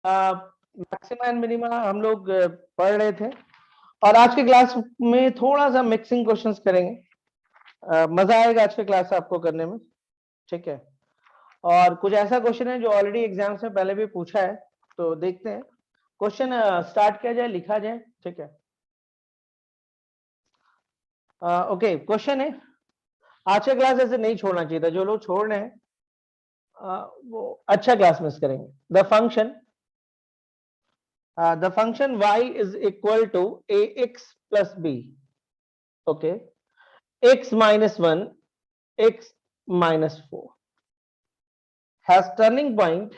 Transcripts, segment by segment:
Maxima and minima हम लोग पढ़ रहे थे, और आज के क्लास में थोड़ा सा मिक्सिंग क्वेश्चंस करेंगे। मजा आएगा आज के क्लास आपको करने में, ठीक है। और कुछ ऐसा क्वेश्चन है जो ऑलरेडी एग्जाम्स में पहले भी पूछा है, तो देखते हैं क्वेश्चन स्टार्ट किया जाए, लिखा जाए, ठीक है। ओके, क्वेश्चन है, आज का क्लास ऐसे नहीं छोड़ना चाहिए था, जो लोग छोड़ रहे हैं वो अच्छा क्लास मिस करेंगे। the function y is equal to ax plus b, okay, x minus 1, x minus 4 has turning point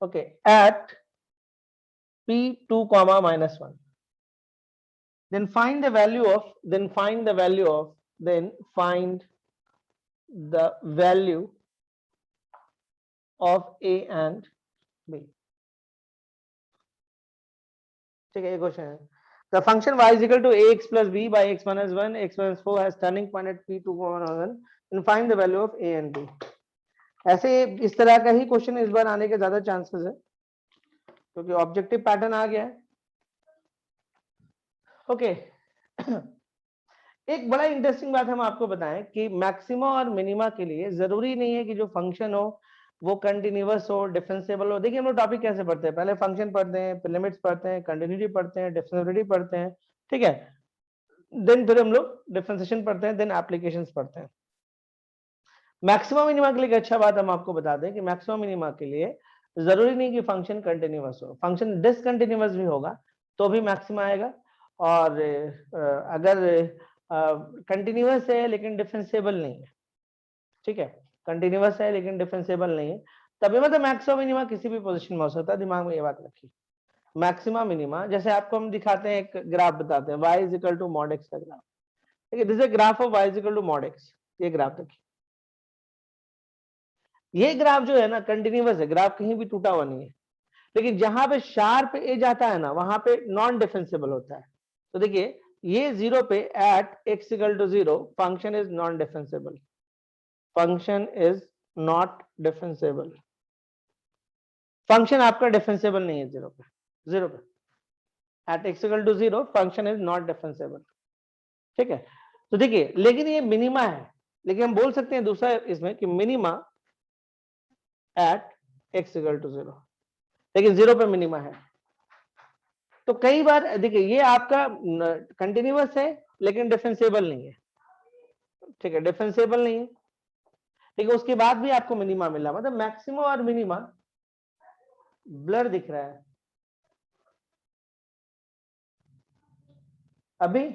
okay, at p2 comma minus 1. Then find the value of a and b. ठीक है, ये question है। The function y is equal to ax plus b by x minus 1, x minus 4 has turning point at p2 comma 1, and find the value of a and b. ऐसे इस तरह का ही question इस बार आने के ज्यादा चांसेस है, क्योंकि ऑब्जेक्टिव पैटर्न आ गया है। ओके, एक बड़ा इंटरेस्टिंग बात हम आपको बताएं कि मैक्सिमा और मिनिमा के लिए जरूरी नहीं है कि जो फंक्शन हो वो कंटिन्यूअस हो, डिफरेंशिएबल हो। देखिए हम लोग टॉपिक कैसे पढ़ते हैं, पहले फंक्शन पढ़ते हैं, फिर लिमिट्स पढ़ते हैं, कंटिन्यूटी पढ़ते हैं, डिफरेंशिएबिलिटी पढ़ते हैं, ठीक है। देन फिर हम लोग डिफरेंशिएशन पढ़ते हैं, देन एप्लीकेशंस पढ़ते हैं। मैक्सिमा मिनिमा के लिए एक अच्छा बात हम आपको बता दें कि मैक्सिमा मिनिमा के लिए जरूरी नहीं कि फंक्शन कंटिन्यूअस हो, फंक्शन डिसकंटिन्यूअस भी होगा तो भी मैक्सिमा आएगा। और अगर कंटिन्यूअस है लेकिन डिफरेंशिएबल नहीं है, ठीक है, कंटिन्यूअस है लेकिन डिफरेंशिएबल नहीं है, तभी मतलब मैक्सिमा मिनिमा किसी भी पोजीशन में हो सकता है। दिमाग में ये बात रखिए। मैक्सिमा मिनिमा जैसे आपको हम दिखाते हैं, एक ग्राफ बताते हैं, y is equal to mod x का ग्राफ, ठीक है। This is graph of y is equal to mod x। ये ग्राफ देखिए, ये ग्राफ जो है ना कंटिन्यूअस है, ग्राफ कहीं भी टूटा हुआ नहीं है, लेकिन जहां पे शार्प एज आता है ना वहां पे नॉन डिफरेंशिएबल होता है। तो देखिए ये जीरो पे at x equal to 0 function is non differentiable, function is not differentiable, function आपका डिफरेंशिएबल नहीं है जीरो पे at x equal to 0 function is not differentiable, ठीक है। तो देखिए लेकिन ये मिनिमा है, लेकिन हम बोल सकते हैं दूसरा इसमें कि minima at x equal to 0, लेकिन 0 पे मिनिमा है। तो कई बार देखिए ये आपका कंटिन्यूअस है लेकिन डिफरेंशिएबल नहीं है, ठीक है, डिफरेंशिएबल नहीं है, लेकिन उसके बाद भी आपको मिनिमा मिला, मतलब मैक्सिमम और मिनिमा ब्लर दिख रहा है। अभी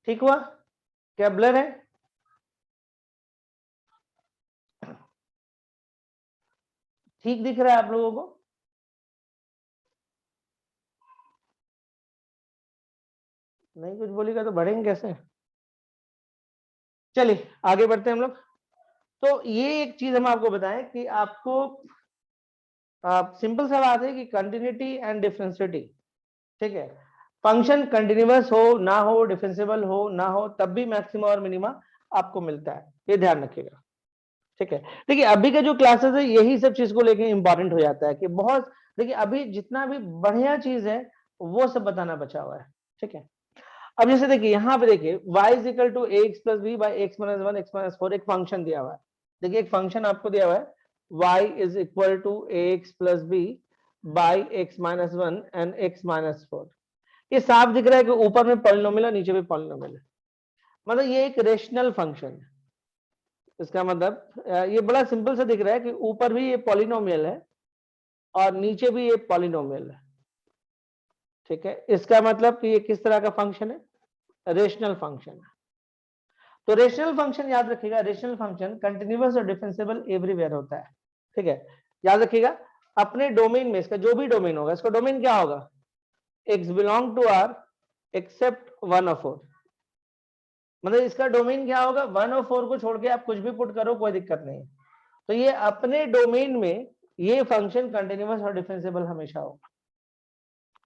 ठीक हुआ क्या, ब्लर है? ठीक दिख रहा है आप लोगों को? नहीं कुछ बोलेगा तो बढ़ेंगे कैसे? चलिए आगे बढ़ते हैं हम लोग। तो ये एक चीज हम आपको बताएं कि आपको सिंपल सा बात है कि कंटिन्यूटी एंड डिफरेंशिएबिलिटी, ठीक है, फंक्शन कंटिन्यूअस हो ना हो, डिफरेंशिएबल हो ना हो, तब भी मैक्सिमा और मिनिमा आपको मिलता है, ये ध्यान रखिएगा, ठीक है। देखिए अभी के जो क्लासेस है यही सब चीज को लेके इंपॉर्टेंट हो जाता है कि बहुत, देखिए अभी जितना भी बढ़िया चीज है वो सब बताना बचा हुआ है, ठीक है। अब जैसे देखिए यहाँ पे देखिए y is equal to ax plus b by x minus 1 x minus 4, एक फंक्शन दिया हुआ है। देखिए एक फंक्शन आपको दिया हुआ है y is equal to ax plus b by x minus 1 and x minus 4। ये साफ दिख रहा है कि ऊपर में पॉलिनोमियल है, नीचे भी पॉलिनोमियल है, मतलब ये एक रेशनल फंक्शन है। इसका मतलब ये बड़ा सिंपल सा दिख रहा है कि ऊपर भी ये पॉलिनोमियल है और नीचे भी ये पॉलिनोमियल है, ठीक है। इसका मतलब कि ये किस तरह का फंक्शन है, रेशनल फंक्शन है। तो रेशनल फंक्शन याद रखिएगा, रेशनल फंक्शन कंटिन्यूअस और डिफरेंशिएबल एवरीवेयर होता है, ठीक है। याद रखिएगा अपने डोमेन में, इसका जो भी डोमेन होगा, इसका डोमेन क्या होगा, x belong to r except 1 और 4, मतलब इसका डोमेन क्या होगा, 1 और 4 को छोड़ के आप कुछ भी पुट करो कोई दिक्कत नहीं। तो ये अपने डोमेन में ये फंक्शन कंटिन्यूअस और डिफरेंशिएबल हमेशा होगा,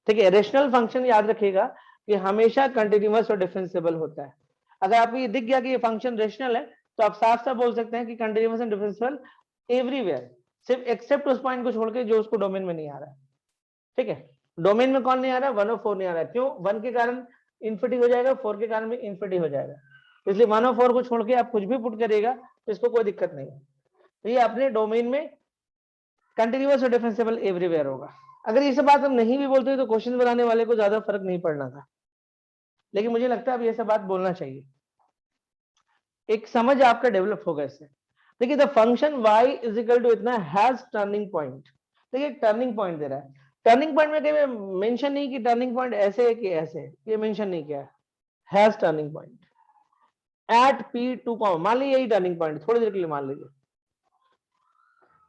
ठीक है। रेशनल फंक्शन याद रखिएगा कि हमेशा कंटिन्यूअस और डिफरेंशिएबल होता है। अगर आपको ये दिख गया कि ये फंक्शन रेशनल है तो आप साफ साफ बोल सकते हैं कि कंटिन्यूअस एंड डिफरेंशिएबल एवरीवेयर, सिर्फ एक्सेप्ट उस पॉइंट को छोड़ के जो उसको डोमेन में नहीं आ रहा है। ठीक है, डोमेन में कौन नहीं आ रहा है? 1 और 4 नहीं आ रहा है। क्यों? 1 के कारण इन्फिनिटी हो जाएगा, 4 के कारण भी इन्फिनिटी हो जाएगा, इसलिए 1 और 4 को छोड़ के आप कुछ भी पुट करिएगा तो इसको कोई दिक्कत नहीं है। तो ये अपने डोमेन में कंटिन्यूअस और डिफरेंशिएबल एवरीवेयर होगा। अगर ये सब बात हम नहीं भी बोलते तो क्वेश्चन बनाने वाले को ज्यादा फर्क नहीं पड़ना था, लेकिन मुझे लगता है अब ये सब बात बोलना चाहिए, एक समझ आपका डेवलप होगा इससे। देखिए the function y is equal to इतना हैज टर्निंग पॉइंट। देखिए टर्निंग पॉइंट दे रहा है, टर्निंग पॉइंट में कहीं मेंशन नहीं कि टर्निंग पॉइंट ऐसे है कि ऐसे है, ये मेंशन नहीं किया है। Has turning point eight P2, मान लीजिए यही टर्निंग पॉइंट, थोड़ी देर के लिए मान लीजिए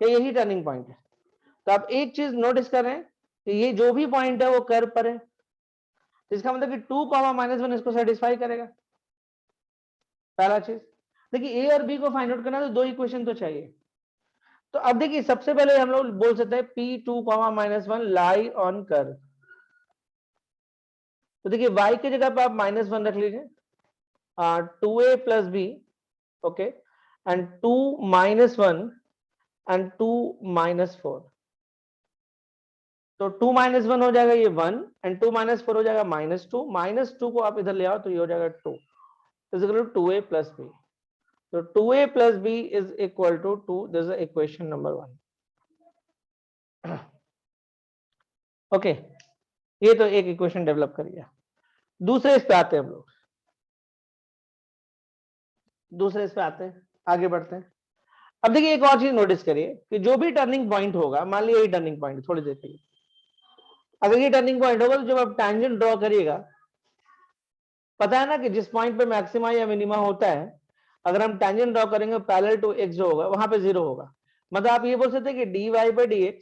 यही टर्निंग पॉइंट है। तो आप एक चीज नोटिस कर रहे हैं कि ये जो भी पॉइंट है वो कर्व पर है, इसका मतलब कि 2, -1 इसको सेटिस्फाई करेगा। पहला चीज। देखिए ए और बी को फाइंड आउट करना है तो 2 इक्वेशन तो चाहिए। तो अब देखिए सबसे पहले हम लोग बोल सकते हैं P2, -1 लाई ऑन कर्व। तो देखिए y की जगह पर आप -1 रख लीजिए, 2a plus b, okay, and 2 -1 and 2 -4। तो 2 -1 हो जाएगा ये 1 एंड 2 -4 हो जाएगा -2। -2 को आप इधर ले आओ तो ये हो जाएगा 2 is equal to 2a plus b. तो 2a plus b is equal to 2, this is equation number 1। Okay, ये तो एक इक्वेशन डेवलप कर लिया। दूसरे इस पे आते हैं हम लोग, दूसरे इस पे आते हैं, आगे बढ़ते हैं। अब देखिए एक और चीज नोटिस करिए कि जो भी टर्निंग पॉइंट होगा, मान लीजिए ये टर्निंग पॉइंट, थोड़ी देर के लिए अगर ये टर्निंग पॉइंट होगा तो जब आप टैंजेंट ड्रॉ करिएगा, पता है ना कि जिस पॉइंट पे मैक्सिमा या मिनिमा होता है, अगर हम टैंजेंट ड्रॉ करेंगे पैरेलल टू एक्स जो होगा वहां पे 0 होगा। मतलब आप ये बोल सकते हैं कि dy by dx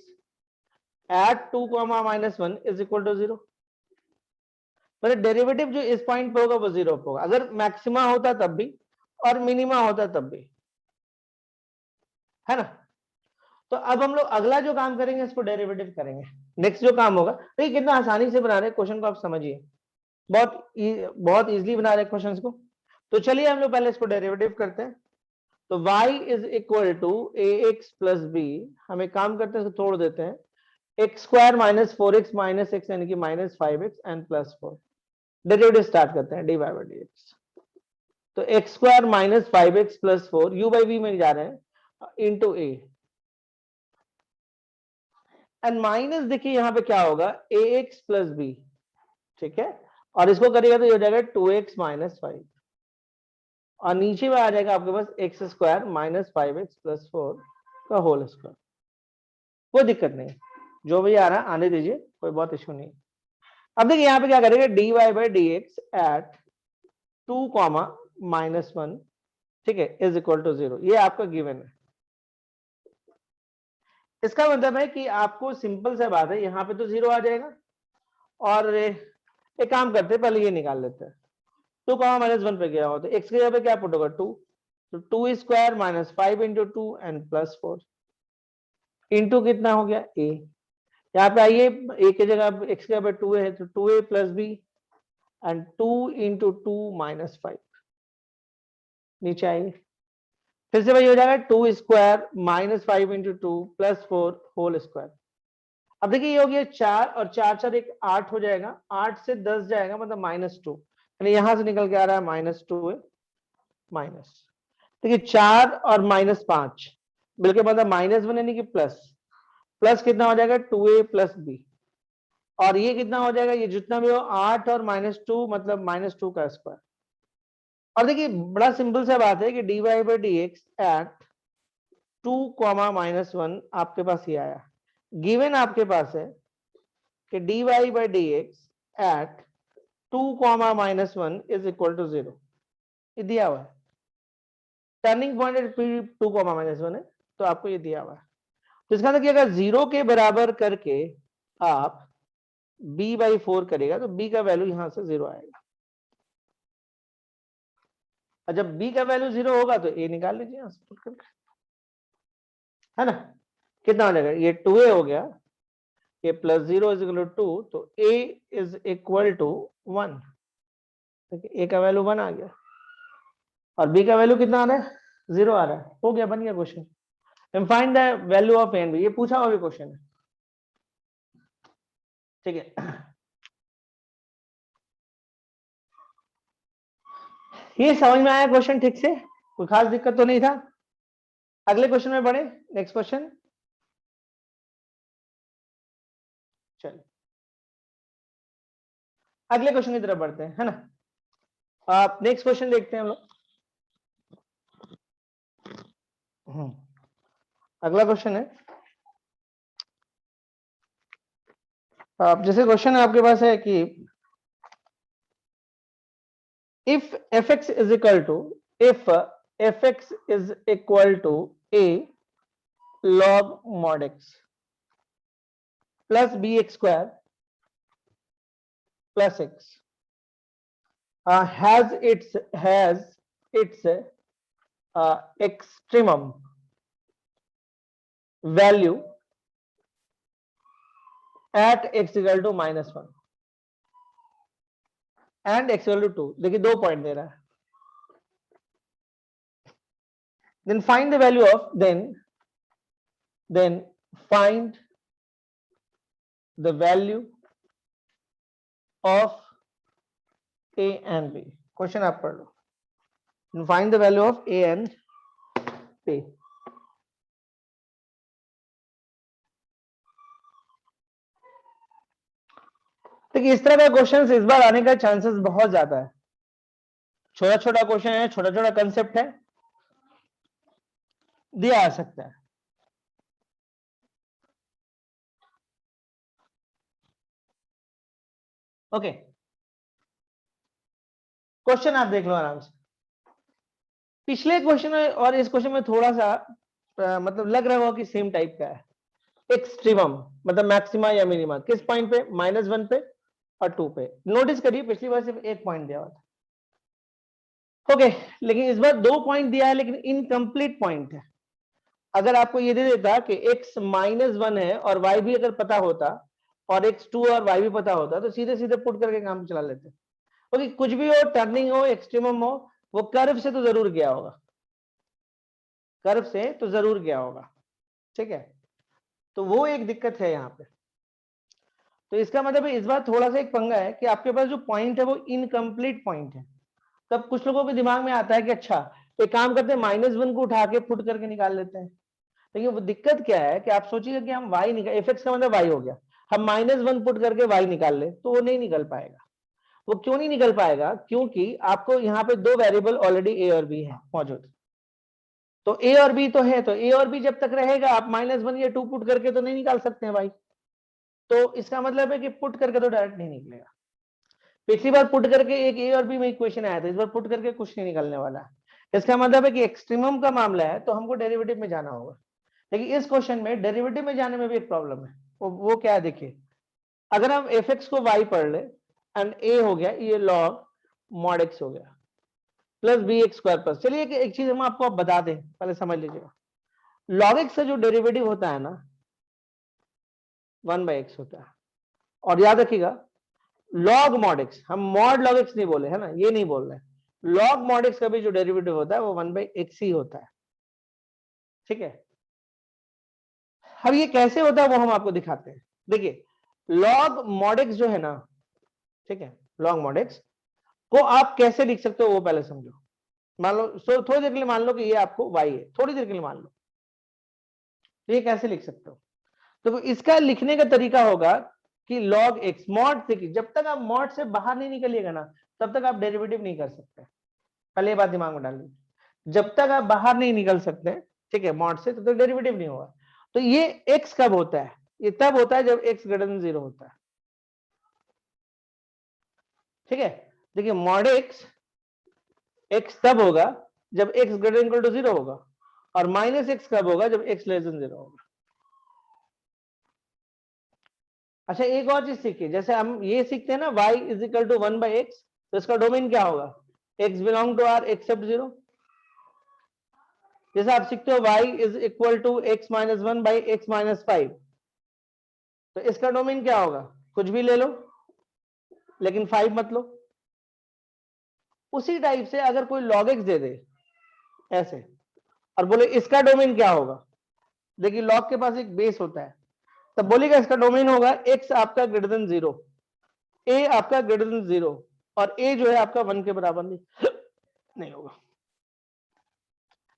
at 2, -1 is equal to 0। मतलब डेरिवेटिव जो इस पॉइंट पे होगा वो 0 पे होगा, अगर मैक्सिमा होता तब भी और मिनिमा होता तब भी, है ना। तो अब हम लोग अगला जो काम करेंगे इसको डेरिवेटिव करेंगे। नेक्स्ट जो काम होगा, देखिए कितना आसानी से बना रहे हैं क्वेश्चन को, आप समझिए, बहुत इजीली बना रहे हैं क्वेश्चंस को। तो चलिए हम लोग पहले इसको डेरिवेटिव करते हैं। तो y is equal to ax plus b, हम एक काम करते हैं इसको तोड़ देते हैं, x² - 4x - x यानी कि -5x एंड +4। डेरिवेटिव स्टार्ट करते हैं dy by dx। तो x² - 5x + 4 u by v में जा रहे हैं इंटू a एंड माइनस, देखिए यहां पे क्या होगा ax प्लस बी, ठीक है, और इसको करिएगा तो ये हो जाएगा 2x - 5 और नीचे में आ जाएगा आपके पास x² - 5x + 4 का होल स्क्वायर। कोई दिक्कत नहीं, जो भी आ रहा है आने दीजिए, कोई बहुत इशू नहीं। अब देखिए यहाँ पे क्या करेंगे dy by dx एट 2, -1, ठीक है, इज इक्वल टू 0। ये आपका गिवन है। इसका मतलब है कि आपको सिंपल सा बात है, यहाँ पे तो 0 आ जाएगा और एक काम करते हैं पहले ये निकाल लेते हैं। 2, -1 पे गया हो तो x की जगह पे क्या पुट होगा 2, तो 2² - 5 × 2 एंड +4 इंटू कितना हो गया a। यहाँ पे आइए a की जगह x की जगह पे 2a है तो 2a प्लस b एंड 2 × 2 - 5, नीचे आइए फिर से वही हो जाएगा 2² - 5 × 2 +4 होल स्क्वायर। अब देखिए ये हो गया 4 और 4 4 एक 8 हो जाएगा, 8 से 10 जाएगा मतलब -2, यानी यहां से निकल के आ रहा है -2 है माइनस। देखिए 4 और -5 मिलके मतलब -1 यानी कि प्लस कितना हो जाएगा 2a प्लस बी, और ये कितना हो जाएगा, ये जितना भी हो 8 और -2 मतलब -2 का स्क्वायर। और देखिए बड़ा सिंपल सा बात है कि dy by dx एट 2, -1 आपके पास ये आया, गिवन आपके पास है कि dy by dx at 2, -1 is equal to 0, ये दिया हुआ है। टर्निंग पॉइंट एट 2, -1 है तो आपको ये दिया हुआ है। तो इसका मतलब अगर 0 के बराबर करके आप b/4 करेगा तो b का वैल्यू यहां से 0 आएगा, और जब b का वैल्यू 0 होगा तो a निकाल लीजिए यहां से पुट करके, है ना। कितना हो जाएगा, ये 2a हो गया, a plus 0 is equal to 2, तो a is equal to 1, a का वैल्यू 1 आ गया और b का वैल्यू कितना आ रहा है, 0 आ रहा है, हो गया, बन गया question. Find the value of a and b, ये पूछा हुआ भी क्वेश्चन है, ठीक है। ये समझ में आया क्वेश्चन ठीक से, कोई खास दिक्कत तो नहीं था। अगले क्वेश्चन में बढ़े, नेक्स्ट क्वेश्चन, चलिए अगले क्वेश्चन की तरफ बढ़ते हैं, है ना। आप नेक्स्ट क्वेश्चन देखते हैं हम लोग। अगला क्वेश्चन है, आप जैसे क्वेश्चन आपके पास है कि if fx is equal to a log mod x plus bx square plus x has its extremum value at x equal to -1 and x equal to 2, देखिए 2 पॉइंट दे रहा है। then find the value of then find the value of a and b, question आप पढ़ लो। find the value of a and b, देखिए इस तरह का क्वेश्चन इस बार आने का चांसेस बहुत ज्यादा है। छोटा छोटा क्वेश्चन है, छोटा छोटा कंसेप्ट है, दिया आ सकता है। ओके, क्वेश्चन आप देख लो आराम से। पिछले क्वेश्चन और इस क्वेश्चन में थोड़ा सा मतलब लग रहा होगा कि सेम टाइप का है। एक्सट्रीमम मतलब मैक्सिमा या मिनिमा किस पॉइंट पे, -1 पे और 2 पे। नोटिस करिए पिछली बार सिर्फ 1 पॉइंट दिया हुआ था, ओके, लेकिन इस बार 2 पॉइंट दिया है, लेकिन इनकम्प्लीट पॉइंट है। अगर आपको ये दे देता कि x -1 है और y भी अगर पता होता और x2 और y भी पता होता तो सीधे सीधे पुट करके काम चला लेते। ओके, कुछ भी हो, टर्निंग हो, एक्सट्रीमम हो, वो कर्व से तो जरूर गया होगा, कर्व से तो जरूर गया होगा, ठीक है। तो वो एक दिक्कत है यहाँ पे। तो इसका मतलब इस बार थोड़ा सा एक पंगा है कि आपके पास जो पॉइंट है वो इनकम्प्लीट पॉइंट है। तब कुछ लोगों के दिमाग में आता है कि अच्छा एक काम करते हैं, -1 को उठा के पुट करके निकाल लेते हैं। लेकिन वो दिक्कत क्या है कि आप सोचिए कि हम y निकाल, एफ का मतलब y हो गया, हम -1 पुट करके y निकाल ले तो वो नहीं निकल पाएगा। वो क्यों नहीं निकल पाएगा, क्योंकि आपको यहाँ पे 2 वेरिएबल ऑलरेडी a और b है मौजूद। तो a और b तो है, तो a और b जब तक रहेगा आप -1 या 2 पुट करके तो नहीं निकाल सकते हैं y। तो इसका मतलब है कि पुट करके तो डायरेक्ट नहीं निकलेगा। पिछली बार पुट करके एक a और b में इक्वेशन आया था, इस बार पुट करके कुछ नहीं निकलने वाला है। इसका मतलब है कि एक्सट्रीमम का मामला है तो हमको डेरिवेटिव में जाना होगा। लेकिन इस क्वेश्चन में डेरिवेटिव में जाने में भी एक प्रॉब्लम है। वो क्या है देखिए, अगर हम fx को y पढ़ ले एंड a हो गया, ये log mod x हो गया plus b x square plus, चलिए एक चीज हम आपको बता दें, पहले समझ लीजिएगा। log x का जो डेरिवेटिव होता है ना 1/x होता है। और याद रखिएगा log mod x, हम mod log x नहीं बोले है ना, ये नहीं बोल रहे, log mod x का भी जो डेरिवेटिव होता है वो 1/x ही होता है, ठीक है। अब ये कैसे होता है वो हम आपको दिखाते हैं। देखिए log mod x जो है ना, ठीक है, log mod x को आप कैसे लिख सकते हो वो पहले समझो। मान लो थोड़ी देर के लिए मान लो कि ये आपको y है, थोड़ी देर के लिए मान लो, ये कैसे लिख सकते हो। तो इसका लिखने का तरीका होगा कि log x mod, देखिए जब तक आप mod से बाहर नहीं निकलिएगा ना तब तक आप डेरिवेटिव नहीं कर सकते, पहले ये बात दिमाग में डाल लीजिए। जब तक आप बाहर नहीं निकल सकते, ठीक है, mod से, तब तक डेरिवेटिव नहीं होगा। तो ये x कब होता है, ये तब होता है जब x ग्रेटर देन 0 होता है, ठीक है। देखिए mod x तब होगा जब x greater than equal to 0 होगा, और -x कब होगा जब x लेस देन 0 होगा। अच्छा एक और चीज सीखिए, जैसे हम ये सीखते हैं ना y is equal to 1/x, तो इसका डोमेन क्या होगा, x belong to r except 0। जैसे आप सीखते हो y is equal to x -1/x -5, तो इसका डोमेन क्या होगा, कुछ भी ले लो लेकिन 5 मत लो। उसी टाइप से अगर कोई log x दे दे ऐसे और बोले इसका डोमेन क्या होगा, देखिए log के पास एक बेस होता है, तब बोलेगा इसका डोमेन होगा x आपका ग्रेटर देन 0, a आपका ग्रेटर देन 0 और a जो है आपका 1 के बराबर नहीं होगा।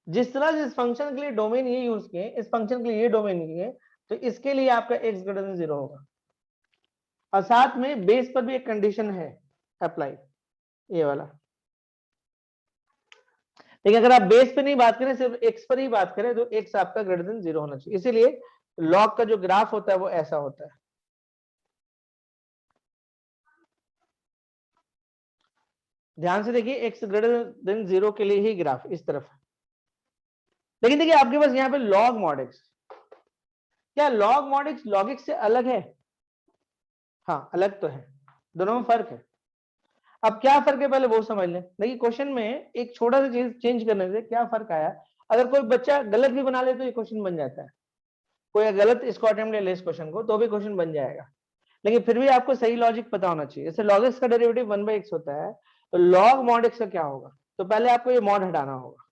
जिस तरह जिस फंक्शन के लिए डोमेन ये यूज किए, इस फंक्शन के लिए ये डोमेन किए, तो इसके लिए आपका x ग्रेटर देन 0 होगा। और साथ में बेस पर भी एक कंडीशन है अप्लाई, ये वाला। लेकिन अगर आप बेस पे नहीं बात करें, सिर्फ x पर ही बात करें, तो x आपका ग्रेटर देन 0 होना चाहिए। इसीलिए log का जो ग्राफ होता है वो ऐसा होता है। ध्यान से देखिए, x ग्रेटर देन 0 के लिए ही ग्राफ इस तरफ है। लेकिन देखिए आपके पास यहाँ पे log mod x, क्या log mod x log x से अलग है? हाँ अलग तो है, दोनों में फर्क है। अब क्या फर्क है पहले वो समझ लें। देखिए क्वेश्चन में एक छोटा सा चीज चेंज करने से क्या फर्क आया, अगर कोई बच्चा गलत भी बना ले तो ये क्वेश्चन बन जाता है। कोई गलत इसको अटेम्प्ट ले ले इस क्वेश्चन को तो भी क्वेश्चन बन जाएगा, लेकिन फिर भी आपको सही लॉजिक पता होना चाहिए। जैसे log x का डेरिवेटिव 1/x होता है, तो log mod x का क्या होगा, तो पहले आपको ये mod हटाना होगा।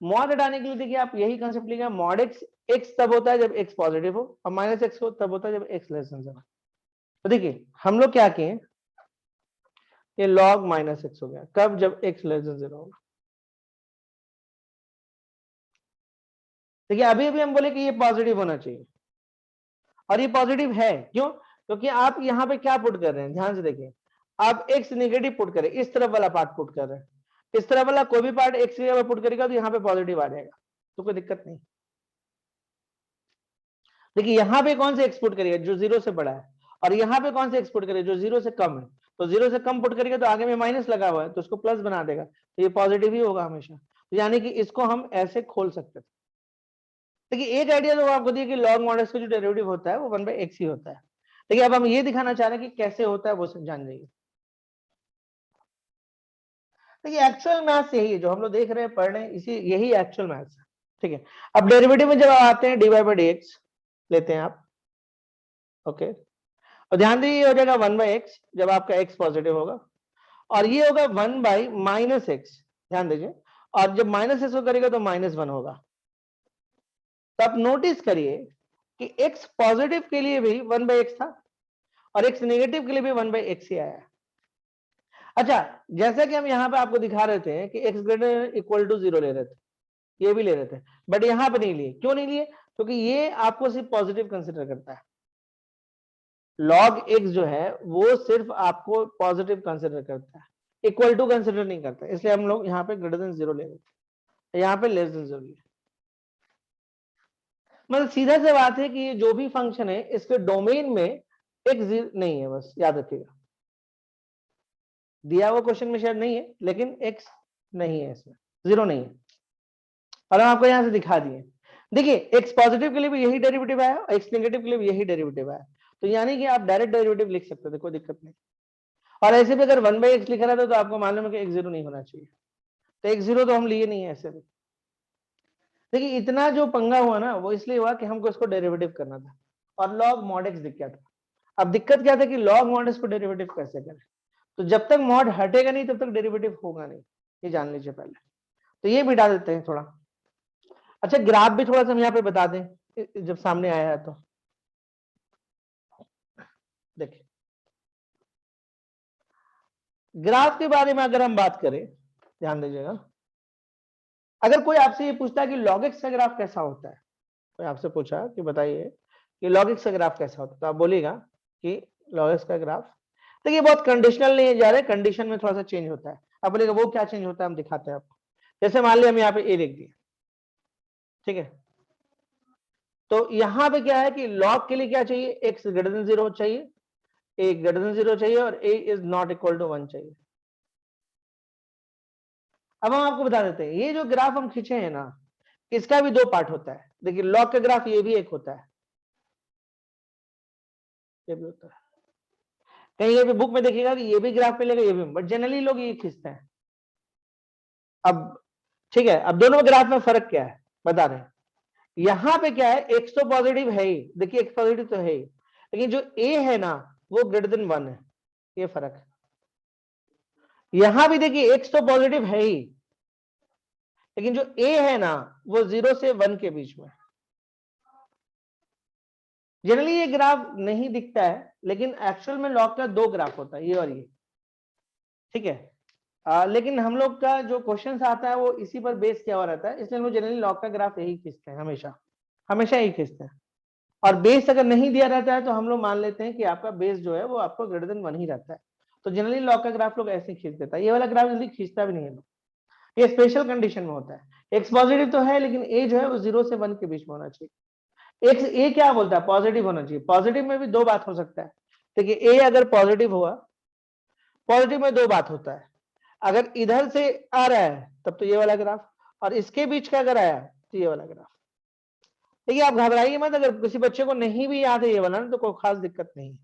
mod हटाने के लिए देखिए आप यही कंसेप्ट लीजिए, mod x तब होता है जब x पॉजिटिव हो, और माइनस x तब होता है जब x लेस देन 0। तो देखिए हम लोग क्या किए, ये log माइनस x हो गया कब, जब x लेस देन 0 होगा। देखिए अभी अभी हम बोले कि ये पॉजिटिव होना चाहिए, और ये पॉजिटिव है, क्यों? क्योंकि आप यहाँ पे क्या पुट कर रहे हैं, ध्यान से देखिए, आप x नेगेटिव पुट करें, इस तरफ वाला पार्ट पुट कर रहे हैं, इस तरफ वाला कोई भी पार्ट x की जगह पुट करेगा तो यहाँ पे पॉजिटिव आ जाएगा, तो कोई दिक्कत नहीं। देखिए यहाँ पे कौन से x पुट करिएगा, जो 0 से बड़ा है, और यहाँ पे कौन से x पुट करिएगा, जो 0 से कम है। तो 0 से कम पुट करिएगा तो आगे में माइनस लगा हुआ है, तो उसको प्लस बना देगा, तो ये पॉजिटिव ही होगा हमेशा। तो यानी कि इसको हम ऐसे खोल सकते थे। देखिए एक आइडिया तो आपको दिया कि लॉग मॉडल्स का जो डेरिवेटिव होता है वो 1/x ही होता है। देखिए अब हम ये दिखाना चाह रहे हैं कि कैसे होता है, वो जान जाइए। देखिए एक्चुअल मैथ्स यही है जो हम लोग देख रहे हैं, पढ़ रहे हैं, इसी यही एक्चुअल मैथ्स है। ठीक है, अब डेरिवेटिव में जब आते हैं dy/dx लेते हैं आप, ओके, और ध्यान दीजिए ये हो जाएगा 1/x जब आपका x पॉजिटिव होगा, और ये होगा 1/-x, ध्यान दीजिए, और जब माइनस x को करेगा तो -1 होगा। तो आप नोटिस करिए कि x पॉजिटिव के लिए भी 1/x था, और x नेगेटिव के लिए भी 1/x ही आया। अच्छा, जैसा कि हम यहाँ पे आपको दिखा रहे थे कि x ग्रेटर इक्वल टू 0 ले रहे थे, ये भी ले रहे थे, बट यहाँ पे नहीं लिए। क्यों नहीं लिए? क्योंकि ये आपको सिर्फ पॉजिटिव कंसिडर करता है। log x जो है वो सिर्फ आपको पॉजिटिव कंसिडर करता है, इक्वल टू कंसिडर नहीं करता, इसलिए हम लोग यहाँ पे ग्रेटर देन 0 ले रहे थे, यहाँ पे लेस देन 0 लिए। मतलब सीधा सी बात है कि ये जो भी फंक्शन है इसके डोमेन में x नहीं है, बस याद रखिएगा। दिया हुआ क्वेश्चन में शायद नहीं है, लेकिन x नहीं है, इसमें 0 नहीं है, और हम आपको यहां से दिखा दिए। देखिए x पॉजिटिव के लिए भी यही डेरिवेटिव आया और x नेगेटिव के लिए भी यही डेरिवेटिव आया, तो यानी कि आप डायरेक्ट डेरिवेटिव लिख सकते थे, कोई दिक्कत नहीं। और ऐसे भी अगर 1/x लिखा रहता तो आपको मालूम है कि x0 नहीं होना चाहिए, तो x0 तो हम लिए नहीं है ऐसे भी। देखिए इतना जो पंगा हुआ ना वो इसलिए हुआ कि हमको इसको डेरिवेटिव करना था, और log mod x दिख गया था। अब दिक्कत क्या था कि log mod x को डेरिवेटिव कैसे करें, तो जब तक मॉड हटेगा नहीं तब तक डेरिवेटिव होगा नहीं, ये जान लीजिए पहले। तो ये मिटा देते हैं थोड़ा। अच्छा ग्राफ भी थोड़ा सा हम यहाँ पे बता दें जब सामने आया है तो देखिए, ग्राफ के बारे में अगर हम बात करें, ध्यान दीजिएगा, अगर कोई आपसे ये पूछता है कि log x का ग्राफ कैसा होता है, कोई आपसे पूछा कि बताइए कि log x का ग्राफ कैसा होता है, तो आप बोलिएगा कि log x का ग्राफ, देखिए बहुत कंडीशनल नहीं जा रहे, कंडीशन में थोड़ा सा चेंज होता है। आप बोलेगा वो क्या चेंज होता है, हम दिखाते हैं आपको। जैसे मान लिया हम यहाँ पे a लिख दिए, ठीक है, तो यहाँ पे क्या है कि log के लिए क्या चाहिए, x ग्रेटर देन 0 चाहिए, a ग्रेटर देन 0 चाहिए, और a is not equal to 1 चाहिए। अब हम आपको बता देते हैं, ये जो ग्राफ हम खींचे हैं ना, इसका भी दो पार्ट होता है। देखिए log का ग्राफ ये भी एक होता है, ये भी होता है, कहीं कहीं बुक में देखिएगा कि ये भी ग्राफ मिलेगा, ये भी, बट जनरली लोग ये खींचते हैं। अब ठीक है, अब दोनों ग्राफ में फर्क क्या है बता रहे हैं। यहां पे क्या है, x तो पॉजिटिव है ही, देखिए x पॉजिटिव तो है ही, लेकिन जो ए है ना वो ग्रेटर देन 1 है, ये फर्क है। यहां भी देखिए एक्स तो पॉजिटिव है ही, लेकिन जो ए है ना वो 0 से 1 के बीच में। जनरली ये ग्राफ नहीं दिखता है, लेकिन एक्चुअल में लॉग का 2 ग्राफ होता है, ये और ये, ठीक है। लेकिन हम लोग का जो क्वेश्चन आता है वो इसी पर बेस किया हुआ रहता है, इसलिए हम लोग जनरली लॉग का ग्राफ यही खींचते हैं, हमेशा हमेशा यही खींचते हैं। और बेस अगर नहीं दिया रहता है तो हम लोग मान लेते हैं कि आपका बेस जो है वो आपको ग्रेटर देन 1 ही रहता है, तो जनरली लॉग का ग्राफ लोग ऐसे खींच देता है। ये वाला ग्राफ जल्दी खींचता भी नहीं है लोग, ये स्पेशल कंडीशन में होता है। एक्स पॉजिटिव तो है, लेकिन ए जो है वो 0 से 1 के बीच में होना चाहिए। एक्स ए क्या बोलता है, पॉजिटिव होना चाहिए। पॉजिटिव में भी दो बात हो सकता है, देखिए ए अगर पॉजिटिव हुआ, पॉजिटिव में दो बात होता है, अगर इधर से आ रहा है तब तो ये वाला ग्राफ, और इसके बीच का अगर आया तो ये वाला ग्राफ। देखिए आप घबराइए मत, अगर किसी बच्चे को नहीं भी याद है ये वाला ना तो कोई खास दिक्कत नहीं।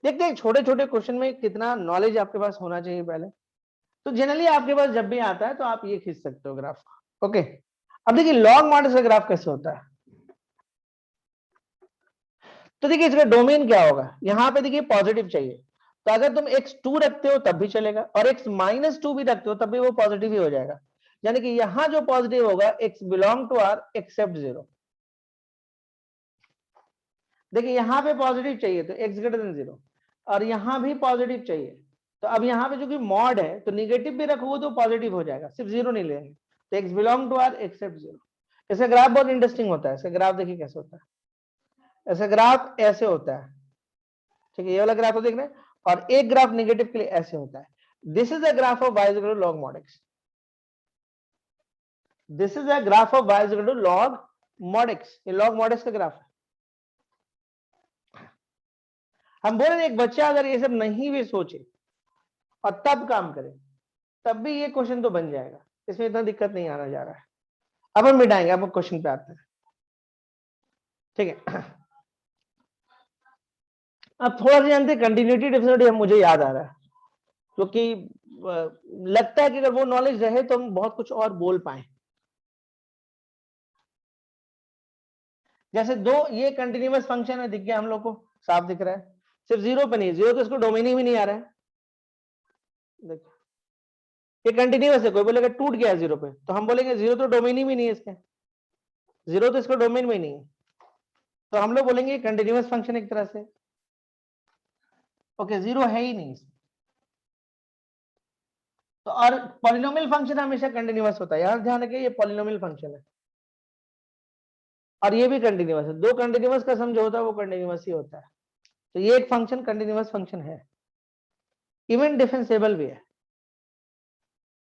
देखते हैं छोटे छोटे क्वेश्चन में कितना नॉलेज आपके पास होना चाहिए पहले। तो जनरली आपके पास जब भी आता है तो आप ये खींच सकते हो ग्राफ, ओके। अब देखिए लॉग मॉडल का ग्राफ कैसे होता है, तो देखिए इसका डोमेन क्या होगा, यहां पे देखिए पॉजिटिव चाहिए, तो अगर तुम x2 रखते हो तब भी चलेगा, और x-2 भी रखते हो तब भी वो पॉजिटिव ही हो जाएगा। यानी कि यहां जो पॉजिटिव होगा x belong to r except 0। देखिए यहां पे पॉजिटिव चाहिए तो x ग्रेटर देन 0, और यहां भी पॉजिटिव चाहिए, तो अब यहां पे जो कि मॉड है तो निगेटिव भी रखोगे तो पॉजिटिव हो जाएगा, सिर्फ 0 नहीं लेंगे, तो x belong to r except 0। इसका ग्राफ बहुत इंटरेस्टिंग होता है। इसका ग्राफ देखिए कैसे होता है, ऐसा ग्राफ ऐसे होता है, ठीक है, ये वाला ग्राफ देख रहे हैं, और एक ग्राफ नेगेटिव के लिए ऐसे होता है। This is a graph of y is equal to log mod x, this is a graph of y is equal to log mod x, ये log mod x का ग्राफ है। हम बोल रहे हैं एक बच्चा अगर ये सब नहीं भी सोचे और तब काम करे तब भी ये क्वेश्चन तो बन जाएगा, इसमें इतना दिक्कत नहीं आना जा रहा है। अब हम मिटाएंगे, अब क्वेश्चन पे आते हैं, ठीक है। अब थोड़ा सा जानते कंटिन्यूटी डिफिनिटी हम मुझे याद आ रहा है, क्योंकि लगता है कि अगर वो नॉलेज रहे तो हम बहुत कुछ और बोल पाए। जैसे दो ये कंटिन्यूअस फंक्शन है, दिख गया हम लोग को, साफ दिख रहा है, सिर्फ 0 पे नहीं, 0 तो इसको डोमेन ही नहीं आ रहा है। देखो ये कंटिन्यूअस है, कोई बोलेगा टूट गया 0 पे तो हम बोलेंगे 0 तो डोमेन ही नहीं है इसके, 0 तो इसको डोमेन में ही नहीं है, तो हम लोग बोलेंगे कंटिन्यूअस फंक्शन एक तरह से, ओके 0 है ही नहीं। तो और पॉलिनोमियल फंक्शन हमेशा कंटिन्यूअस होता है, यहां ध्यान रखिए ये पॉलिनोमियल फंक्शन है और ये भी कंटिन्यूअस है, दो कंटिन्यूअस का सम जो होता है वो कंटिन्यूअस ही होता है, तो ये एक फंक्शन कंटिन्यूअस फंक्शन है, इवन डिफरेंशिएबल भी है।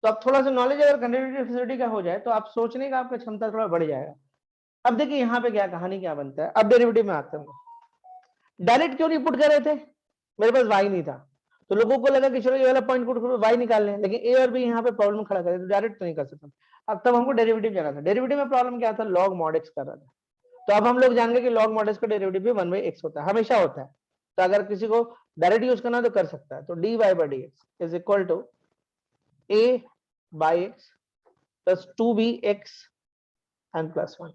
तो अब थोड़ा सा नॉलेज अगर कंटिन्यूटी डिफरेंशिएबिलिटी का हो जाए तो आप सोचने का आपका क्षमता थोड़ा बढ़ जाएगा। अब देखिए यहाँ पे क्या कहानी क्या बनता है, अब डेरिवेटिव में आते हैं। डायरेक्ट क्यों नहीं पुट कर रहे थे, मेरे पास वाई नहीं था, तो लोगों को लगा कि चलो ये वाला पॉइंट पुट करो वाई निकाल लें, लेकिन ए और बी यहाँ पे प्रॉब्लम खड़ा करे तो डायरेक्ट तो नहीं कर सकता। अब तब हमको डेरिवेटिव जाना था, डेरिवेटिव में प्रॉब्लम क्या था, लॉग मॉड एक्स कर रहा था, तो अब हम लोग जान गए कि लॉग मॉड एक्स का डेरिवेटिव भी 1/x होता है, हमेशा होता है। तो अगर किसी को डायरेक्ट यूज करना तो कर सकता है, तो dy by dx is equal to a by x plus 2bx and plus 1।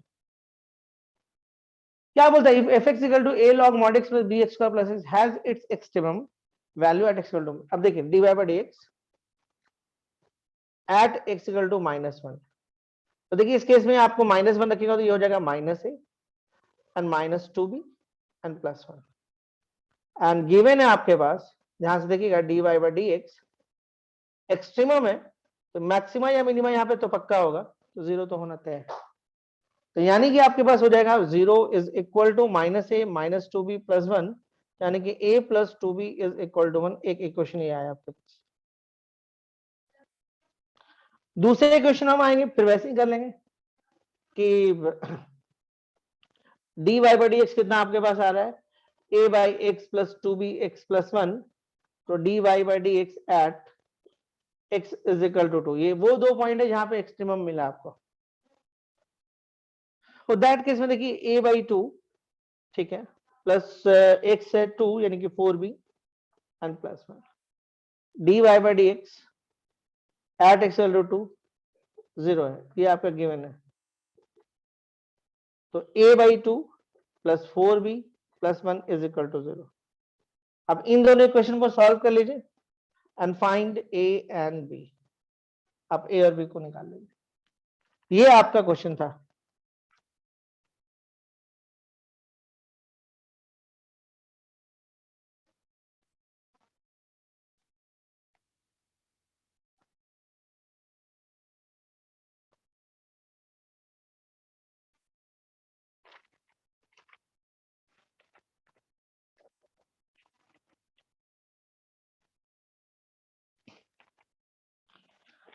क्या बोलता है, if fx equal to a log mod x plus bx square plus x has its extremum value at x equal to, अब देखिए dy by dx at x equal to -1, तो देखिए इस case में आपको -1 रखेगा तो ये हो जाएगा -a and -2b and plus 1, and given है आपके पास, ध्यान से देखिएगा dy by dx एक्सट्रीमम है, तो मैक्सिमा या मिनिमा यहाँ पे तो पक्का होगा, तो 0 तो होना तय है। तो यानी कि आपके पास हो जाएगा 0 is equal to -a -2b plus 1, यानी कि a plus 2b is equal to 1। एक इक्वेशन ये आया आपके पास। दूसरे इक्वेशन हम आएंगे फिर वैसे ही कर लेंगे कि dy by dx कितना आपके पास आ रहा है, a by x plus 2bx plus 1, तो dy by dx eight x is equal to 2, ये वो दो पॉइंट है जहां पे एक्सट्रीमम मिला आपको। तो दैट केस में देखिए a by 2, ठीक है, प्लस x है 2 यानी कि 4b and plus 1, dy by dx eight x equal to 2 0 है, ये आपका गिवन है। तो a by 2 plus 4b +1 is equal to 0। अब इन दोनों इक्वेशन को सॉल्व कर लीजिए and find a and b. आप ए और बी को निकाल लीजिए। ये आपका क्वेश्चन था।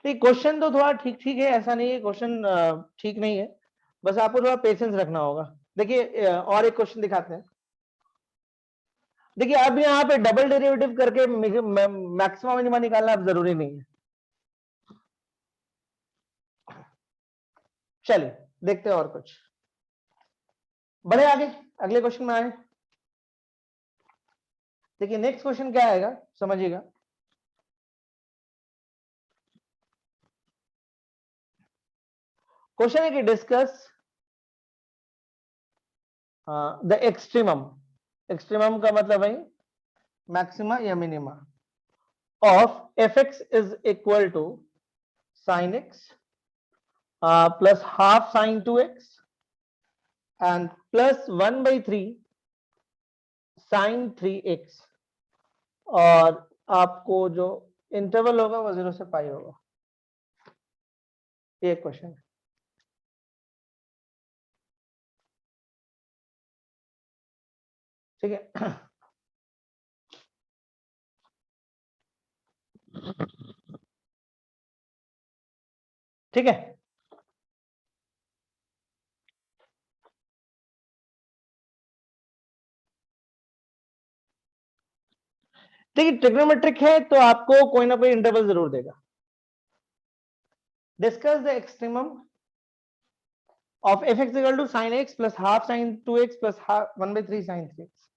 क्वेश्चन तो थोड़ा ठीक ठीक है, ऐसा नहीं है क्वेश्चन ठीक नहीं है, बस आपको थोड़ा पेशेंस रखना होगा। देखिए और एक क्वेश्चन दिखाते हैं। देखिए अब यहाँ पे डबल डेरिवेटिव करके मैक्सिमम मिनिमा निकालना अब जरूरी नहीं है। चलिए देखते हैं और कुछ, बढ़े आगे अगले क्वेश्चन में आए। देखिए नेक्स्ट क्वेश्चन क्या आएगा समझिएगा। क्वेश्चन है कि डिस्कस द एक्सट्रीमम, एक्सट्रीमम का मतलब है मैक्सिमा या minima of f x is equal to sine x plus half sine 2x and plus 1/3 sine 3x, और आपको जो इंटरवल होगा वो 0 से पाई होगा। ये क्वेश्चन है। ठीक है ठीक है। देखिए ट्रिग्नोमेट्रिक है तो आपको कोई ना कोई इंटरवल जरूर देगा। Discuss the extremum of f x equal to sine x plus half sine 2x plus 1/3 sine 3x।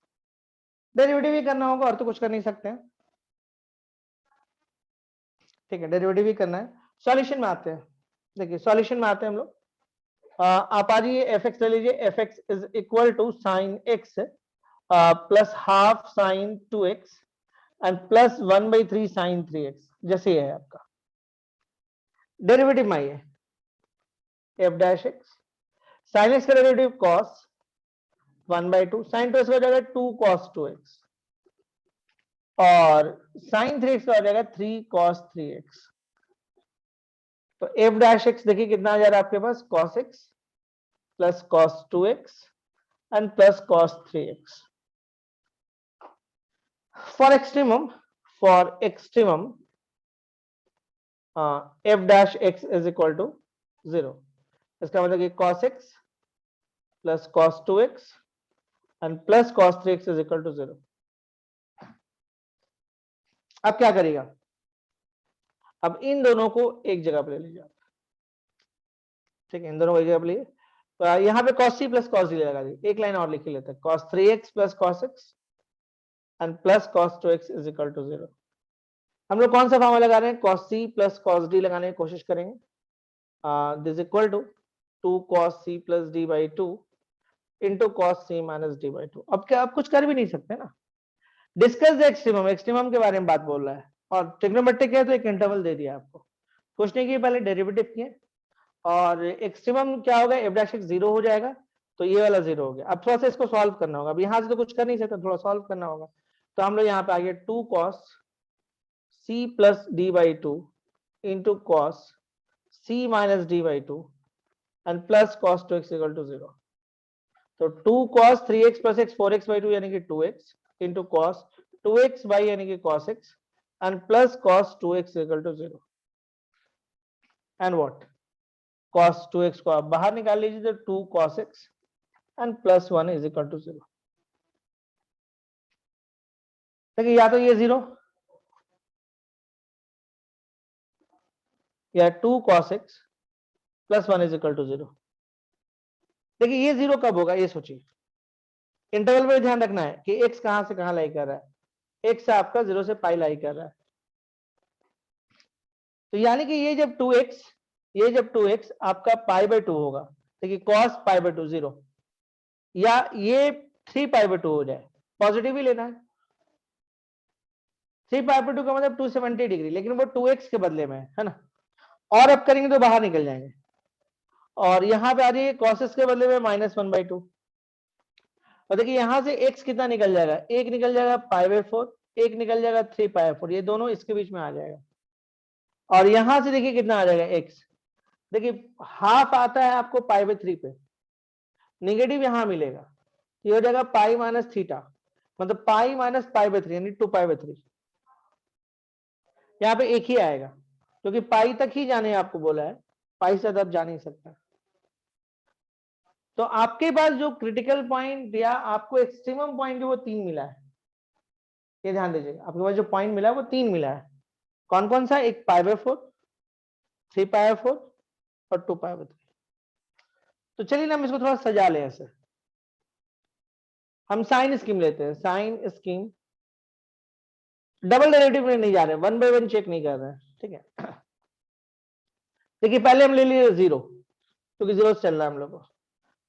Derivative ही करना होगा और तो कुछ कर नहीं सकते हैं। ठीक है डेरिवेटिव ही करना है। सॉल्यूशन में आते हैं। देखिए सॉल्यूशन में आते हैं हम लोग। आप आ जाइए एफ एक्स ले लीजिए। F x is equal to sine x plus half sine 2x and plus 1/3 sine 3x, जैसे है आपका। डेरिवेटिव में आइए f dash x, sine x का डेरिवेटिव कॉस 1/2, साइन 2x का हो जाएगा 2 cos 2x और साइन 3x का हो जाएगा 3 cos 3x। तो एफ डैश एक्स देखिए कितना आ जा रहा है आपके पास, cos x plus cos 2x and plus cos 3x। For extremum f dash x is equal to 0। इसका मतलब कि cos x plus cos 2x and plus cos 3x is equal to 0। अब क्या करेगा, अब इन दोनों को एक जगह पर ले लीजिए। ठीक है इन दोनों को एक जगह पर लिए तो यहाँ पे cos c plus cos d लगा दी। एक लाइन और लिख लेते हैं, cos 3x plus cos x and plus cos 2x is equal to 0। हम लोग कौन सा फॉर्मूला लगा रहे हैं, cos c plus cos d लगाने की कोशिश करेंगे। This equal to 2 cos c plus d by 2 into cos c minus d by 2। अब क्या आप कुछ कर भी नहीं सकते ना। डिस्कस द एक्सट्रीमम, एक्सट्रीमम के बारे में बात बोल रहा है और ट्रिग्नोमेट्रिक है तो एक इंटरवल दे दिया आपको। कुछ नहीं किया, पहले डेरिवेटिव किए और एक्सट्रीमम क्या होगा, एफ डैश एक्स 0 हो जाएगा तो ये वाला 0 हो गया। अब थोड़ा सा इसको सॉल्व करना होगा। अब यहाँ से तो कुछ कर नहीं सकते, थोड़ा सॉल्व करना होगा। तो हम लोग यहाँ पे आ गए 2 cos c plus d by 2 into cos c minus d by 2 and plus cos 2x equal to 0। तो 2 cos 3x plus x 4x by 2 यानी कि 2x into cos 2x by यानी कि cos x and plus cos 2x equal to 0 and what cos 2x को आप बाहर निकाल लीजिए तो 2 cos x and plus 1 is equal to 0। देखिए या तो ये 0 या 2 cos x plus 1 is equal to 0। देखिए ये 0 कब होगा ये सोचिए। इंटरवल में ध्यान रखना है कि x कहां से कहां लाई कर रहा है। x आपका 0 से पाई लाई कर रहा है। तो यानी कि ये जब 2x आपका पाई बाई 2 होगा। देखिए cos पाई बाई 2 0, या ये 3π/2 हो जाए, पॉजिटिव ही लेना है। 3π/2 का मतलब 270 डिग्री, लेकिन वो 2x के बदले में है ना, और अब करेंगे तो बाहर निकल जाएंगे, और यहां पे आ जाइए cos के बदले में -1/2, और देखिए यहां से x कितना निकल जाएगा, एक निकल जाएगा π/4, एक निकल जाएगा 3π/4, ये दोनों इसके बीच में आ जाएगा, और यहां से देखिए कितना आ जाएगा x, देखिए हाफ आता है आपको π/3 पे, निगेटिव यहां मिलेगा, ये हो जाएगा पाई माइनस थीटा, मतलब पाई माइनस π/3 यानी 2π/3, यहाँ पे एक ही आएगा क्योंकि पाई तक ही जाने आपको बोला है, पाई से आप जा नहीं सकता। तो आपके पास जो क्रिटिकल पॉइंट या आपको एक्सट्रीमम पॉइंट वो 3 मिला है, ये ध्यान दीजिएगा, आपके पास जो पॉइंट मिला है वो 3 मिला है। कौन कौन सा, एक π/4, 3π/4 और 2π/3। तो चलिए ना हम इसको थोड़ा सजा लें ऐसे, हम साइन स्कीम लेते हैं, साइन स्कीम, डबल डेरिवेटिव में नहीं जा रहे, 1/1 चेक नहीं कर रहे हैं, ठीक है। देखिए पहले हम ले लिए 0, क्योंकि 0 से चल रहा है हम लोग को,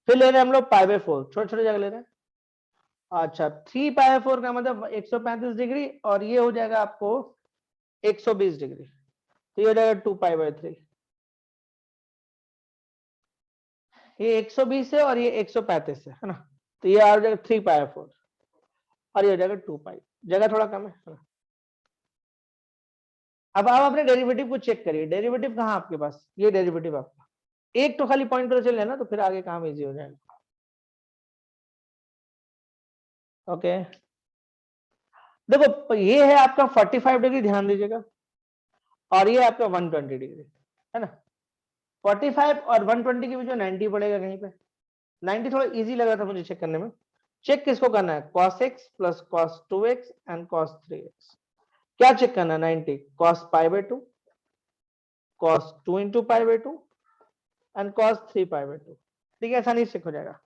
फिर ले रहे हैं हम लोग π/4, छोटे छोटे जगह ले रहे हैं, अच्छा 3π/4 का मतलब 135 डिग्री, और ये हो जाएगा आपको 120 डिग्री, तो ये हो जाएगा 2π/3, ये 120 है और ये 135 है ना, तो ये आ जाएगा 3π/4, और ये हो जाएगा 2π, जगह थोड़ा कम है ना। अब आप अपने डेरिवेटिव को चेक करिए, डेरिवेटिव कहाँ आपके पास, ये डेरिवेटिव आपका, एक तो खाली पॉइंट पर चल लेना, तो फिर आगे काम इजी हो जाएगा। ओके देखो ये है आपका 45 डिग्री, ध्यान दीजिएगा, और ये आपका 120 डिग्री है ना, 45 और 120 के बीच में 90 पड़ेगा कहीं पे, 90 थोड़ा इजी लगा था मुझे चेक करने में। चेक किसको करना है, cos x plus cos 2x and cos 3x, क्या चेक करना है, 90 cos π/2, cos 2 into π/2 and cos 3π/2, ठीक है, आसानी से चेक हो जाएगा।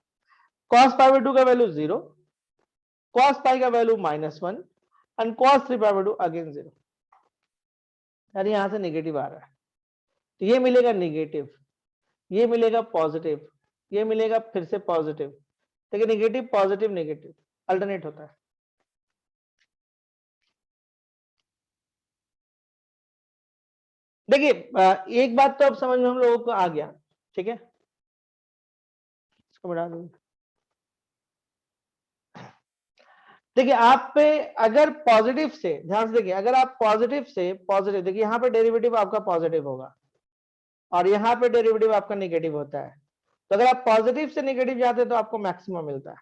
cos π/2 का वैल्यू 0, cos pi का वैल्यू -1 एंड cos 3π/2 अगेन 0, यानी यहां से नेगेटिव आ रहा है, तो ये मिलेगा नेगेटिव, ये मिलेगा पॉजिटिव, ये मिलेगा फिर से पॉजिटिव, देखिए नेगेटिव पॉजिटिव नेगेटिव अल्टरनेट होता है। देखिए एक बात तो अब समझ में हम लोगों को आ गया, ठीक है, इसको बढ़ा दूंगा। देखिए आप पे अगर पॉजिटिव से, ध्यान से देखिए, अगर आप पॉजिटिव से पॉजिटिव, देखिए यहाँ पे डेरिवेटिव आपका पॉजिटिव होगा और यहाँ पे डेरिवेटिव आपका नेगेटिव होता है, तो अगर आप पॉजिटिव से नेगेटिव जाते हैं तो आपको मैक्सिमम मिलता है।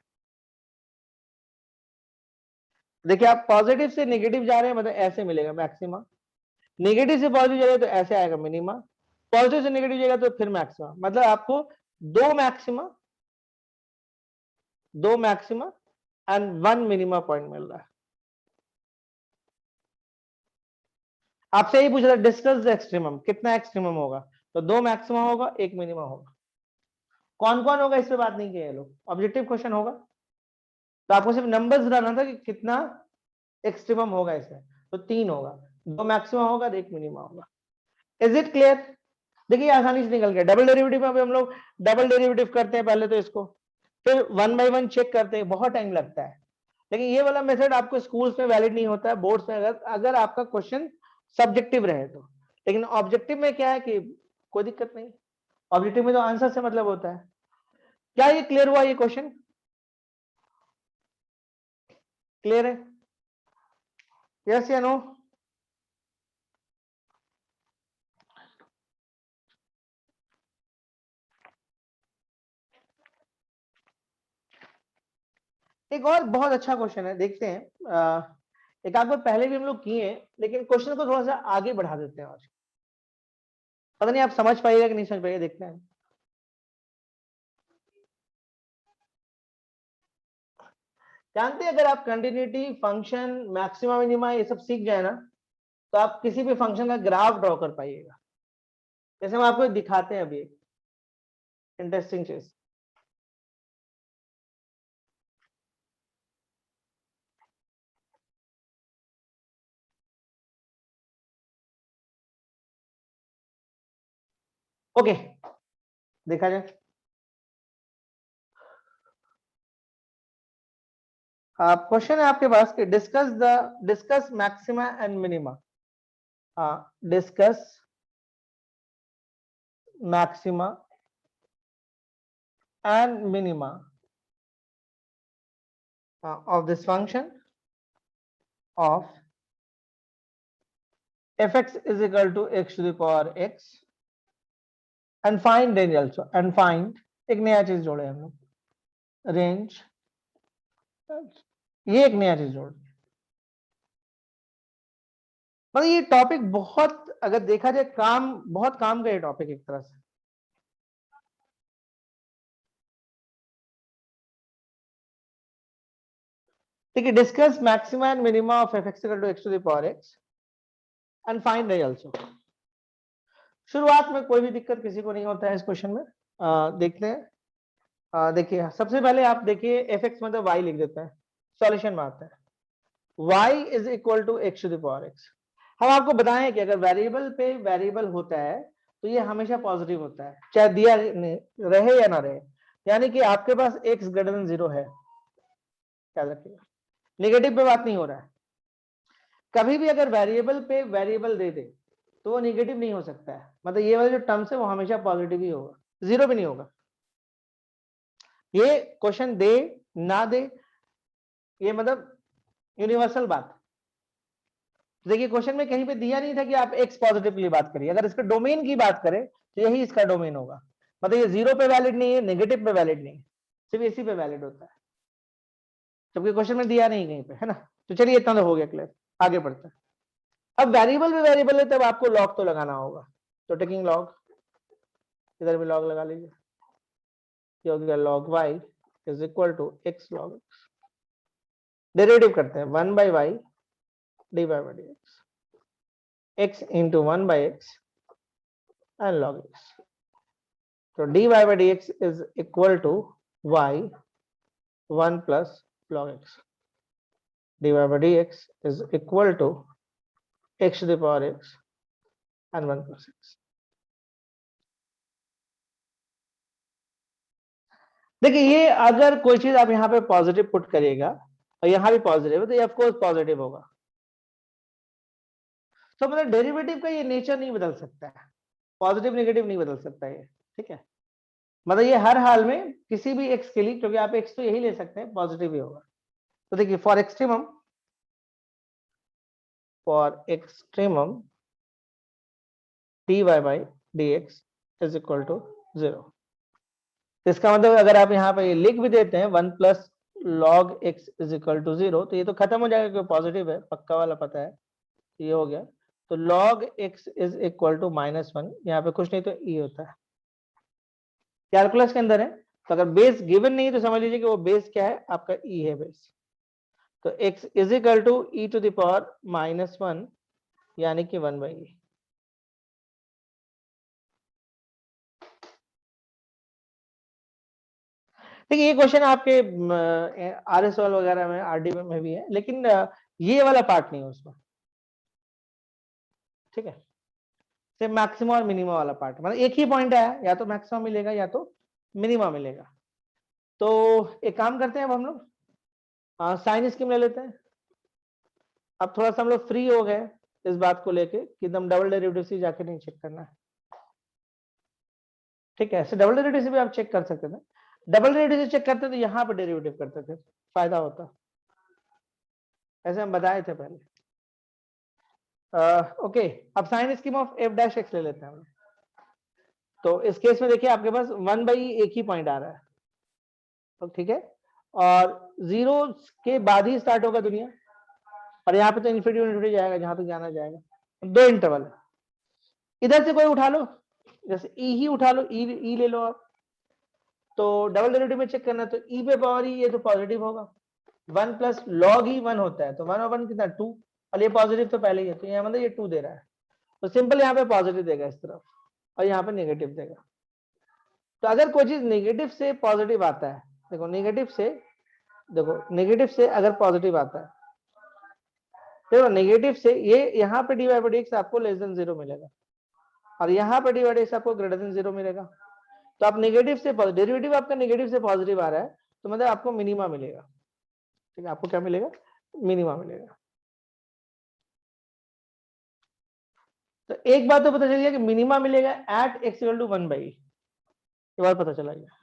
देखिए आप पॉजिटिव से नेगेटिव जा रहे हैं मतलब ऐसे मिलेगा मैक्सिमम, नेगेटिव से पॉजिटिव जा रहे हैं तो ऐसे आएगा मिनिमा, पॉजिटिव से नेगेटिव जाएगा तो फिर मैक्सिमम, मतलब आपको दो मैक्सिमा, दो maxima and one minima point मिल रहा है। आपसे यही पूछ रहा है डिस्कस द एक्सट्रीमम, कितना एक्सट्रीमम होगा, तो दो मैक्सिमम होगा एक मिनिमम होगा, कौन कौन होगा इस पे बात नहीं किया लोग, ऑब्जेक्टिव क्वेश्चन होगा, तो आपको सिर्फ नंबर्स डालना था कि कितना एक्सट्रीमम होगा इसमें, तो 3 होगा, दो मैक्सिमम होगा एक मिनिमम होगा। Is it clear? देखिए आसानी से निकल गया, डबल डेरिवेटिव में हम लोग डबल डेरिवेटिव करते हैं पहले तो इसको, फिर 1 बाय 1 चेक करते हैं, बहुत टाइम लगता है, लेकिन ये वाला मेथड आपको स्कूल्स में वैलिड नहीं होता है, बोर्ड्स में अगर अगर आपका क्वेश्चन सब्जेक्टिव रहे तो, लेकिन ऑब्जेक्टिव में क्या है कि कोई दिक्कत नहीं, ऑब्जेक्टिव में तो आंसर से मतलब होता है। क्या ये क्लियर हुआ, ये क्वेश्चन क्लियर है, यस या नो? एक और बहुत अच्छा क्वेश्चन है, देखते हैं, एक आध बार पहले भी हम लोग किए हैं, लेकिन क्वेश्चन को थोड़ा सा आगे बढ़ा देते हैं आज, पता नहीं आप समझ पाइएगा कि नहीं समझ पाइएगा, देखते हैं। जानते हैं अगर आप कंटिन्यूटी फंक्शन मैक्सिमा मिनिमा ये सब सीख जाए ना, तो आप किसी भी फंक्शन का ग्राफ ड्रॉ कर पाइएगा, जैसे हम आपको दिखाते हैं अभी इंटरेस्टिंग चीज। ओके देखा जाए, क्वेश्चन है आपके पास कि discuss maxima and minima. Discuss maxima and minima of this function of fx is equal to x to the power x and find range also, and find एक नया चीज जोड़े हम लोग, रेंज, ये एक नया चीज जोड़। मतलब ये टॉपिक बहुत, अगर देखा जाए बहुत काम का ये टॉपिक एक तरह से। ठीक है, discuss maxima and minima of f x equal to x to the power x and find range also. शुरुआत में कोई भी दिक्कत किसी को नहीं होता है इस क्वेश्चन में। देखते हैं। देखिए सबसे पहले आप देखिए एफ एक्स मतलब y लिख देते हैं, सॉल्यूशन में आता है y is equal to x to the power x. हम आपको बताएं कि अगर वेरिएबल पे वेरिएबल होता है तो ये हमेशा पॉजिटिव होता है, चाहे दिया रहे या ना रहे। यानी कि आपके पास x ग्रेटर देन 0 है, याद रखिएगा, नेगेटिव पे बात नहीं हो रहा है। कभी भी अगर वेरिएबल पे वेरिएबल दे दे तो वो नेगेटिव नहीं हो सकता है, मतलब ये वाला जो टर्म्स है वो हमेशा पॉजिटिव ही होगा, जीरो भी नहीं होगा। ये क्वेश्चन दे ना दे, ये मतलब यूनिवर्सल बात। देखिए क्वेश्चन में कहीं पे दिया नहीं था कि आप एक्स पॉजिटिव के लिए बात करिए, अगर इसके डोमेन की बात करें तो यही इसका डोमेन होगा। मतलब ये जीरो पे वैलिड नहीं है, नेगेटिव पे वैलिड नहीं है, सिर्फ इसी पे वैलिड होता है, जबकि क्वेश्चन में दिया नहीं कहीं पे, है ना। तो चलिए इतना तो हो गया क्लियर, आगे बढ़ते हैं। अब वेरिएबल भी वेरिएबल है तब आपको लॉग तो लगाना होगा, तो टेकिंग लॉग, इधर भी लॉग लगा लीजिए, ये हो गया log y is equal to x log x। Derivative करते हैं 1 by y dy by dx, x into 1 by x and log x। तो dy by dx is equal to y 1 plus log x, dy by dx is equal to x to the power x and 1 plus x। देखिए ये अगर कोई चीज आप यहाँ पे positive put करिएगा और यहाँ भी पॉजिटिव है तो ये ऑफ कोर्स पॉजिटिव होगा। तो मतलब डेरिवेटिव का ये नेचर नहीं बदल सकता है, पॉजिटिव नेगेटिव नहीं बदल सकता ये, ठीक है। मतलब ये हर हाल में किसी भी एक्स के लिए, क्योंकि आप एक्स तो यही ले सकते हैं, पॉजिटिव ही होगा। तो देखिए for extremum dy by dx is equal to 0। इसका मतलब अगर आप यहाँ पे लिख भी देते हैं 1 plus log x is equal to 0 तो ये तो खत्म हो जाएगा क्योंकि पॉजिटिव है, पक्का वाला पता है, ये हो गया। तो log x is equal to -1, यहाँ पे कुछ नहीं तो e होता है, कैलकुलस के अंदर है। तो अगर बेस गिवन नहीं तो समझ लीजिए कि वो बेस क्या है, आपका e है बेस। तो x is equal to e to the power -1 यानी कि 1 by e। देखिए ये क्वेश्चन आपके RSOL वगैरह में, RD में भी है, लेकिन ये वाला पार्ट नहीं है उसमें, ठीक है। सिर्फ मैक्सिमम और मिनिमम वाला पार्ट, मतलब एक ही पॉइंट आया, या तो मैक्सिमम मिलेगा या तो मिनिमम मिलेगा। तो एक काम करते हैं अब हम लोग साइन स्कीम ले लेते हैं। अब थोड़ा सा हम लोग फ्री हो गए इस बात को लेके कि एकदम डबल डेरिवेटिव से जाके नहीं चेक करना है, ठीक है। ऐसे डबल डेरिवेटिव से भी आप चेक कर सकते थे, डबल डेरिवेटिव से चेक करते तो यहाँ पे डेरिवेटिव करते थे, फायदा होता, ऐसे हम बताए थे पहले। ओके, अब sign scheme of f dash x ले लेते हैं हम। तो इस केस में देखिए आपके पास 1 by एक ही पॉइंट आ रहा है, तो ठीक है, और 0 के बाद ही स्टार्ट होगा दुनिया, और यहाँ पे तो इन्फिनिटी जाएगा जहां तक जाना जाएगा, दो इंटरवल है। इधर से कोई उठा लो, जैसे ई ही उठा लो, ई ले लो आप। तो डबल डेरिवेटिव में चेक करना, तो ई पे पावर ई, ये तो पॉजिटिव होगा, 1 प्लस लॉग ही 1 होता है, तो 1 और 1 कितना 2, और ये पॉजिटिव तो पहले ही है, तो यहाँ मतलब ये 2 दे रहा है, तो सिंपल यहाँ पे पॉजिटिव देगा इस तरफ और यहाँ पे नेगेटिव देगा। तो अगर कोई चीज नेगेटिव से पॉजिटिव आता है, देखो नेगेटिव से अगर पॉजिटिव आता है, देखो नेगेटिव से ये यहाँ पे dy by dx आपको लेस देन 0 मिलेगा, और यहाँ पे dy by dx आपको ग्रेटर देन 0 मिलेगा। तो आप नेगेटिव से डेरिवेटिव आपका नेगेटिव से पॉजिटिव आ रहा है, तो मतलब आपको मिनिमा मिलेगा, ठीक है, आपको क्या मिलेगा, मिनिमा मिलेगा। तो एक बात तो पता चल गया कि मिनिमा मिलेगा at x equal to 1 by, ये बात पता चला गया।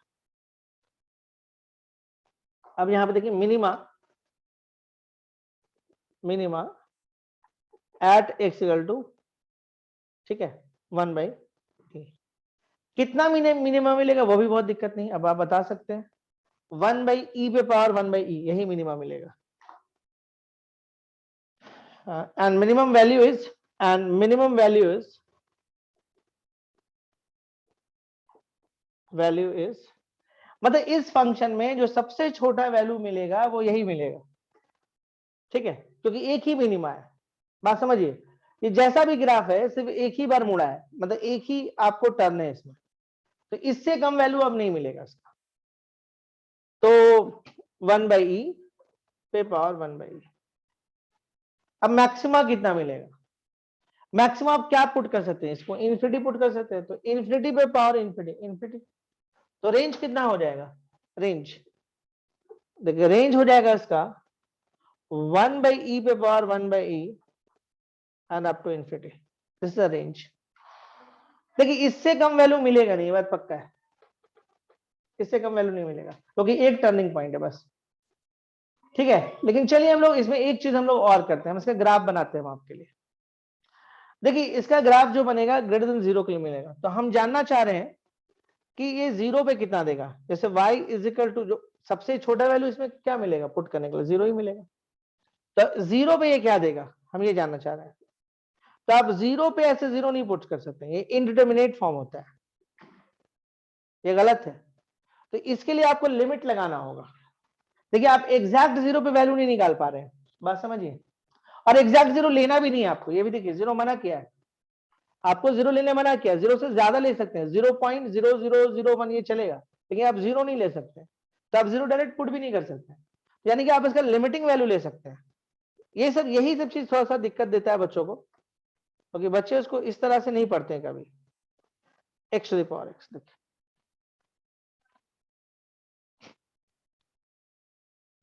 अब यहां पे देखिए minima, minima at x equal to, ठीक है, 1 बाई, कितना मिनिमा मिलेगा वो भी बहुत दिक्कत नहीं, अब आप बता सकते हैं 1 बाई ई पे पावर 1 बाई ई, यही मिनिमा मिलेगा। And minimum value is, and minimum value is, value is, मतलब इस फंक्शन में जो सबसे छोटा वैल्यू मिलेगा वो यही मिलेगा, ठीक है, क्योंकि एक ही मिनिमा है। बात समझिए, ये जैसा भी ग्राफ है सिर्फ एक ही बार मुड़ा है, मतलब एक ही आपको टर्न है इसमें, तो इससे कम वैल्यू अब नहीं मिलेगा इसका। तो 1 बाई ई पे पावर 1 बाई ई। अब मैक्सिमा कितना मिलेगा, मैक्सिमा आप क्या पुट कर सकते हैं, इसको इन्फिनिटी पुट कर सकते हैं, तो इन्फिनिटी पे पावर इन्फिनिटी, इन्फिनिटी, तो रेंज कितना हो जाएगा, रेंज देखिए रेंज हो जाएगा इसका 1 बाई ई पे power 1 by e and up to infinity, this is the range. देखिए इससे कम वैल्यू मिलेगा नहीं, ये बात पक्का है, इससे कम वैल्यू नहीं मिलेगा क्योंकि एक टर्निंग पॉइंट है बस, ठीक है। लेकिन चलिए हम लोग इसमें एक चीज हम लोग और करते हैं, हम इसका ग्राफ बनाते हैं आपके लिए। देखिए इसका ग्राफ जो बनेगा ग्रेटर देन 0 के लिए मिलेगा, तो हम जानना चाह रहे हैं कि ये 0 पे कितना देगा, जैसे y इज इक्वल टू, जो सबसे छोटा वैल्यू इसमें क्या मिलेगा पुट करने के लिए, 0 ही मिलेगा, तो 0 पे ये क्या देगा हम ये जानना चाह रहे हैं। तो आप 0 पे ऐसे 0 नहीं पुट कर सकते, ये इनडिटरमिनेट फॉर्म होता है, ये गलत है, तो इसके लिए आपको लिमिट लगाना होगा। देखिए आप एग्जैक्ट 0 पे वैल्यू नहीं निकाल पा रहे हैं, बात समझिए, और एग्जैक्ट 0 लेना भी नहीं है आपको, ये भी देखिए 0 मना किया है, आपको 0 लेने मना किया, 0 से ज्यादा ले सकते हैं, 0.0001 ये चलेगा, लेकिन आप 0 नहीं ले सकते, तो आप 0 डायरेक्ट पुट भी नहीं कर सकते, यानी कि आप इसका लिमिटिंग वैल्यू ले सकते हैं। ये सब, यही सब चीज थोड़ा सा दिक्कत देता है बच्चों को, क्योंकि बच्चे उसको इस तरह से नहीं पढ़ते हैं कभी, x to the power x, देखिए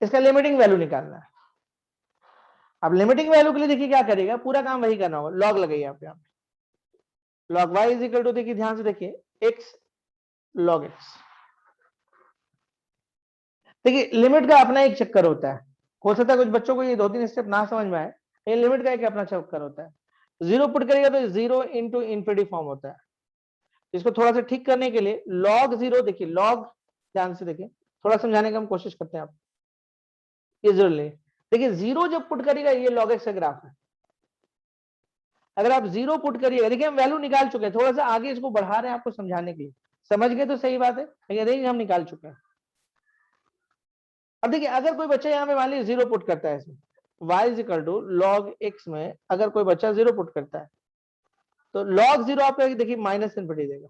इसका लिमिटिंग वैल्यू निकालना है। अब लिमिटिंग वैल्यू के लिए देखिए क्या करेगा, पूरा काम वही करना होगा, लॉग लगाइए आप यहाँ पे, log y is equal to, देखिए ध्यान से देखिए x log x, देखिए लिमिट का अपना एक चक्कर होता है, हो सकता है कुछ बच्चों को ये 2-3 स्टेप ना समझ में आए, लेकिन लिमिट का एक अपना चक्कर होता है। 0 पुट करेगा तो 0 इंटू इन्फिनिटी फॉर्म होता है, इसको थोड़ा सा ठीक करने के लिए log 0, देखिए log, ध्यान से देखिए, थोड़ा समझाने का हम कोशिश करते हैं, आप ये 0 ले, देखिए 0 जब पुट करेगा ये log x का ग्राफ है, अगर आप 0 पुट करिएगा, देखिए हम वैल्यू निकाल चुके हैं, थोड़ा सा आगे इसको बढ़ा रहे हैं आपको समझाने के लिए, समझ गए तो सही बात है, लेकिन रेंज हम निकाल चुके हैं। अब देखिए अगर कोई बच्चा यहाँ पे मान लीजिए 0 पुट करता है, इसमें y is equal to log x में अगर कोई बच्चा 0 पुट करता है, तो log 0 आपका देखिए माइनस इन्फिनिटी देगा,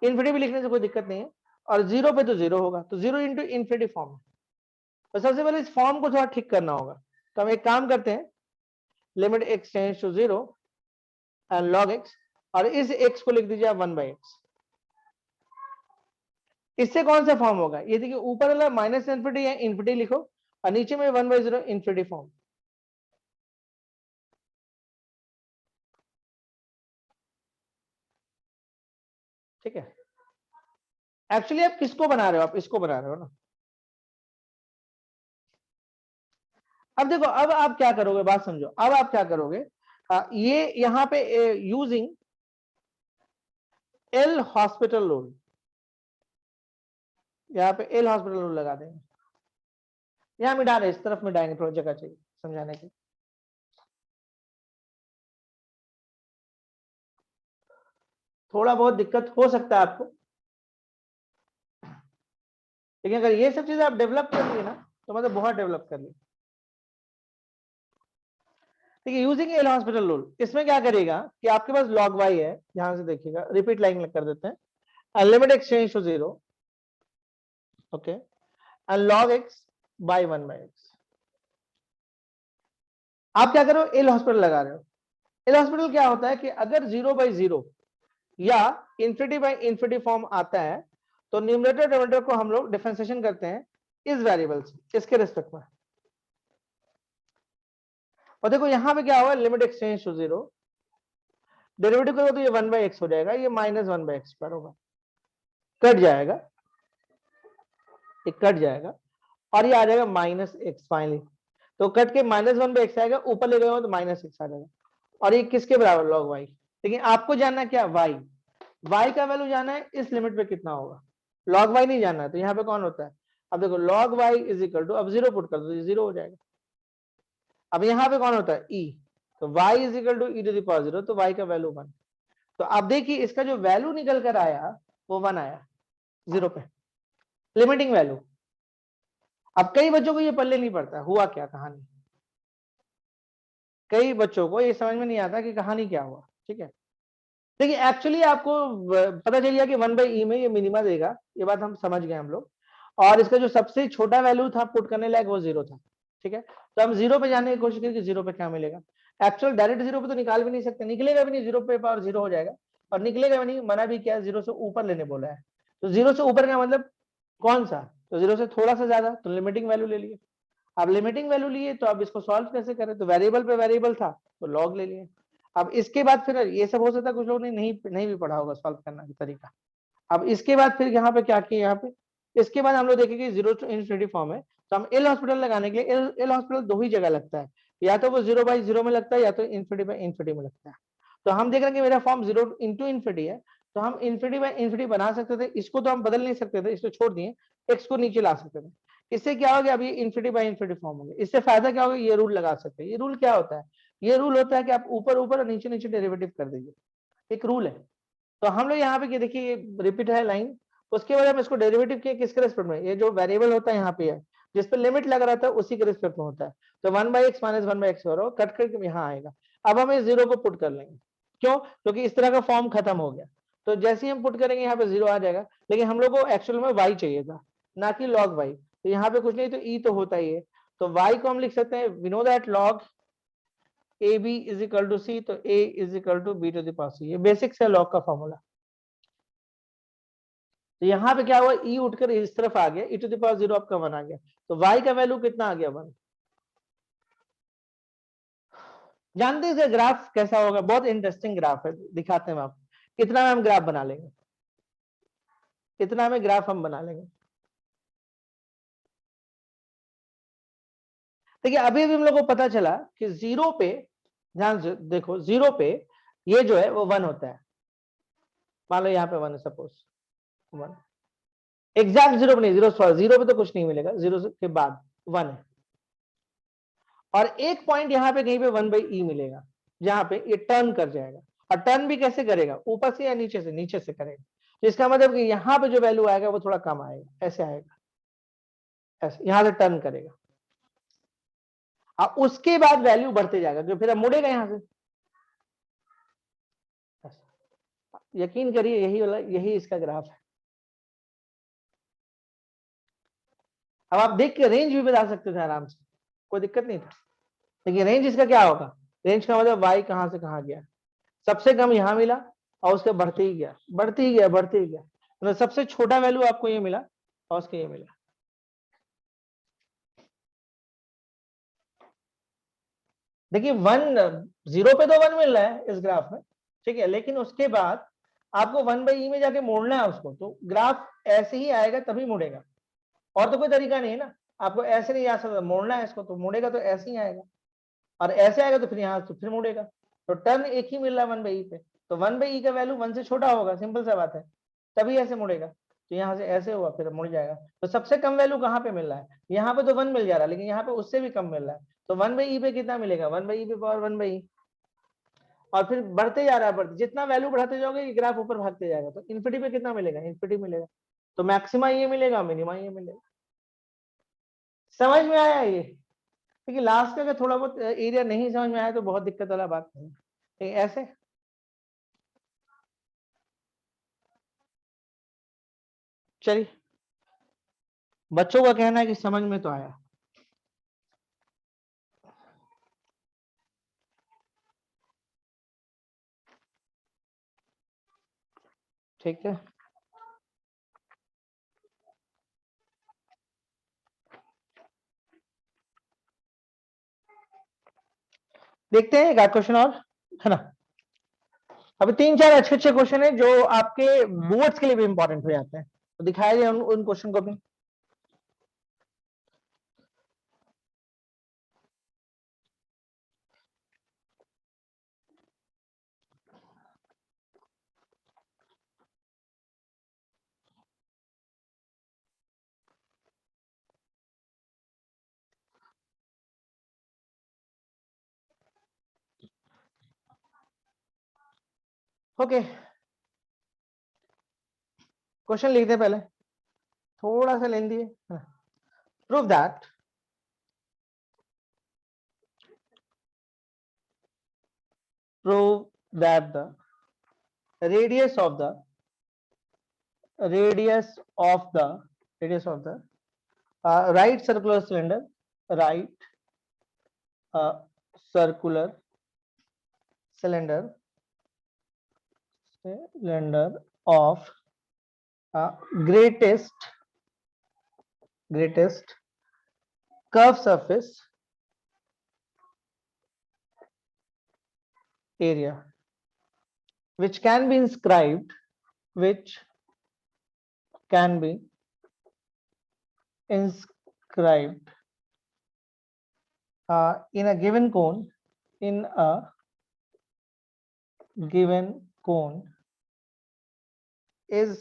इन्फिनिटी भी लिखने से कोई दिक्कत नहीं है, और 0 पे तो 0 होगा, तो 0 इंटू इन्फिनिटी फॉर्म है, तो सबसे पहले इस फॉर्म को थोड़ा ठीक करना होगा, तो हम एक काम करते हैं, limit x tends to 0 and log x, और इस x को लिख दीजिए आप 1 बाई एक्स, इससे कौन सा फॉर्म होगा, ये देखिए ऊपर वाला माइनस इन्फिनिटी या इन्फिनिटी लिखो, और नीचे में 1 बाई 0 इन्फिनिटी फॉर्म, ठीक है। एक्चुअली आप किसको बना रहे हो, आप इसको बना रहे हो ना। अब देखो, अब आप क्या करोगे, बात समझो, अब आप क्या करोगे, ये यहां पे यूजिंग एल हॉस्पिटल रूल, यहाँ पे एल हॉस्पिटल रूल लगा देंगे, यहां मिटा रहे, इस तरफ मिटाएंगे, थोड़ी जगह चाहिए समझाने की, थोड़ा बहुत दिक्कत हो सकता है आपको, लेकिन अगर ये सब चीजें आप डेवलप कर लिए ना, तो मतलब बहुत डेवलप कर लिए। देखिए यूजिंग एल हॉस्पिटल रूल, इसमें क्या करेगा कि आपके पास log y है, ध्यान से देखिएगा, रिपीट लाइन कर देते हैं, limit x tends to 0, okay, and log x by 1 by x, आप क्या करो, एल हॉस्पिटल लगा रहे हो। एल हॉस्पिटल क्या होता है कि अगर 0 बाई 0 या इन्फिनिटी बाई इन्फिनिटी फॉर्म आता है, तो न्यूमरेटर डिनोमिनेटर को हम लोग डिफरेंशिएशन करते हैं इस वेरिएबल से, इसके रिस्पेक्ट में, और देखो यहाँ पे क्या होगा, limit x tends to zero, derivative करोगे तो ये 1/x हो जाएगा, ये -1/x पर होगा, कट जाएगा, ये कट जाएगा और ये आ जाएगा -x फाइनली। तो कट के -1/x आएगा, ऊपर ले गए तो -x आ जाएगा, और ये किसके बराबर, log y। लेकिन आपको जानना क्या, y का वैल्यू जाना है, इस लिमिट पे कितना होगा, log y नहीं जानना है। तो यहाँ पे कौन होता है, अब देखो log y is equal to, अब 0 पुट कर दो, 0 हो जाएगा। अब यहाँ पे कौन होता है, e, तो y is equal to e to the power 0, तो y का वैल्यू 1। तो आप देखिए इसका जो वैल्यू निकल कर आया वो 1 आया 0 पे, लिमिटिंग वैल्यू। अब कई बच्चों को ये पल्ले नहीं पड़ता हुआ क्या कहानी, कई बच्चों को ये समझ में नहीं आता कि कहानी क्या हुआ। ठीक है, देखिए एक्चुअली आपको पता चल गया कि 1/e में ये मिनिमा देगा, ये बात हम समझ गए हम लोग, और इसका जो सबसे छोटा वैल्यू था पुट करने लायक वो 0 था। ठीक है, तो हम 0 पे जाने की कोशिश करें कि 0 पे क्या मिलेगा। एक्चुअल डायरेक्ट 0 पे तो निकाल भी नहीं सकते, निकलेगा भी नहीं, 0 पे पावर 0 हो जाएगा, और निकलेगा भी नहीं, मना भी किया, 0 से ऊपर लेने बोला है। तो 0 से ऊपर का मतलब कौन सा, तो 0 से थोड़ा सा ज्यादा, तो लिमिटिंग वैल्यू ले लिए। अब लिमिटिंग वैल्यू लिए तो अब इसको सॉल्व कैसे करें, तो वेरिएबल पे वेरिएबल था तो लॉग ले लिए। अब इसके बाद फिर ये सब हो सकता है कुछ लोगों ने नहीं भी पढ़ा होगा सॉल्व करना का तरीका। अब इसके बाद फिर यहाँ पे क्या किया, यहाँ पे इसके बाद हम लोग देखेंगे 0 टू इन्फिनिटी फॉर्म है, तो हम एल हॉस्पिटल लगाने के लिए, एल हॉस्पिटल दो ही जगह लगता है, या तो वो 0/0 में लगता है या तो इन्फिनिटी में लगता है। तो हम देख रहे हैं कि मेरा फॉर्म 0 इंटू इन्फिनिटी है, तो हम इन्फिनिटी बना सकते थे, इसको तो हम बदल नहीं सकते थे, इसको छोड़ दिए, एक्स को नीचे ला सकते थे। इससे क्या हो गया, अभी इन्फिनिटी फॉर्म हो गया। इससे फायदा क्या होगा, ये रूल लगा सकते हैं। ये रूल क्या होता है, ये रूल होता है कि आप ऊपर ऊपर और नीचे नीचे डेरिवेटिव कर दीजिए, एक रूल है। तो हम लोग यहाँ पे देखिए रिपीट है लाइन, उसके बाद हम इसको डेरिवेटिव किए किसके रेस्पेक्ट में, ये जो वेरिएबल होता है यहाँ पे है जिस पे लिमिट लग रहा था उसी के रेस्पेक्ट में होता है। तो 1/x माइनस 1/x करो, कट करके यहाँ आएगा। अब हम इस 0 को पुट कर लेंगे, क्यों, क्योंकि इस तरह का फॉर्म खत्म हो गया। तो जैसे ही हम पुट करेंगे यहाँ पे 0 आ जाएगा, लेकिन हम लोग को एक्चुअल में y चाहिए था, ना कि log y। तो यहाँ पे कुछ नहीं, तो e तो होता ही है, तो y को हम लिख सकते हैं, we know that log ab is equal to c, तो a is equal to b to the power c, ये बेसिक से log का फॉर्मूला। तो यहाँ पे क्या हुआ, e उठकर इस तरफ आ गया, e टू द पावर 0 आपका 1 आ गया, तो y का वैल्यू कितना आ गया, 1। जानते हैं ग्राफ कैसा होगा, बहुत इंटरेस्टिंग ग्राफ है, दिखाते हैं आप कितना में हम ग्राफ बना लेंगे, कितना में ग्राफ हम बना लेंगे। देखिए अभी भी हम लोग को पता चला कि 0 पे, ध्यान से देखो 0 पे ये जो है वो 1 होता है, मान लो यहाँ पे 1 है, सपोज 1, एग्जैक्ट 0 पे नहीं, 0 पे तो कुछ नहीं मिलेगा, 0 के बाद 1 है, और एक पॉइंट यहाँ पे कहीं पे 1/e मिलेगा, जहां पे ये टर्न कर जाएगा। और टर्न भी कैसे करेगा, ऊपर से या नीचे से, नीचे से करेगा, तो इसका मतलब कि यहाँ पे जो वैल्यू आएगा वो थोड़ा कम आएगा, ऐसे आएगा, ऐसे यहां से टर्न करेगा, और उसके बाद वैल्यू बढ़ते जाएगा, जो फिर अब मुड़ेगा यहाँ से। यकीन करिए यही इसका ग्राफ है। अब आप देख के रेंज भी बता सकते थे आराम से, कोई दिक्कत नहीं था। लेकिन रेंज इसका क्या होगा, रेंज का मतलब y कहां से कहां गया, सबसे कम यहां मिला और उसके बढ़ते ही गया, बढ़ते ही गया, बढ़ते ही गया, मतलब सबसे छोटा वैल्यू आपको ये मिला और उसके ये मिला। देखिए 0 पे तो 1 मिल रहा है इस ग्राफ में, ठीक है, लेकिन उसके बाद आपको 1/e में जाके मोड़ना है उसको, तो ग्राफ ऐसे ही आएगा तभी मुड़ेगा, और तो कोई तरीका नहीं है ना, आपको ऐसे नहीं आ सकता, मोड़ना है इसको तो मुड़ेगा, तो ऐसे ही आएगा, और ऐसे आएगा तो फिर यहाँ तो फिर मुड़ेगा। तो टर्न एक ही मिल रहा है 1/e पे, तो 1/e का वैल्यू 1 से छोटा होगा, सिंपल सा बात है, तभी ऐसे मुड़ेगा। तो यहाँ से ऐसे हुआ फिर मुड़ जाएगा। तो सबसे कम वैल्यू कहाँ पे मिल रहा है, यहाँ पे तो 1 मिल जा रहा है, लेकिन यहाँ पे उससे भी कम मिल रहा है, तो 1/e पे कितना मिलेगा, 1/e पे पावर 1/e, और फिर बढ़ते जा रहा है, बढ़ते जितना वैल्यू बढ़ाते जाओगे ये ग्राफ ऊपर भागते जाएगा, तो इन्फिनिटी पे कितना मिलेगा, इन्फिनिटी मिलेगा, तो मैक्सिमा ये मिलेगा, मिनिमा ये मिलेगा। समझ में आया ये, क्योंकि लास्ट का अगर थोड़ा बहुत एरिया नहीं समझ में आया तो बहुत दिक्कत वाला बात नहीं है, ऐसे। चलिए, बच्चों का कहना है कि समझ में तो आया। ठीक है, देखते हैं एक आध क्वेश्चन और, है ना। अभी 3-4 अच्छे अच्छे क्वेश्चन है जो आपके बोर्ड्स के लिए भी इंपॉर्टेंट हो जाते हैं, तो दिखाया जाए उन क्वेश्चन को भी। ओके, क्वेश्चन लिखते हैं पहले, थोड़ा सा लेंदी है। Prove that the radius of the radius of the radius of the right circular cylinder, right circular cylinder of greatest curve surface area, which can be inscribed in a given cone, is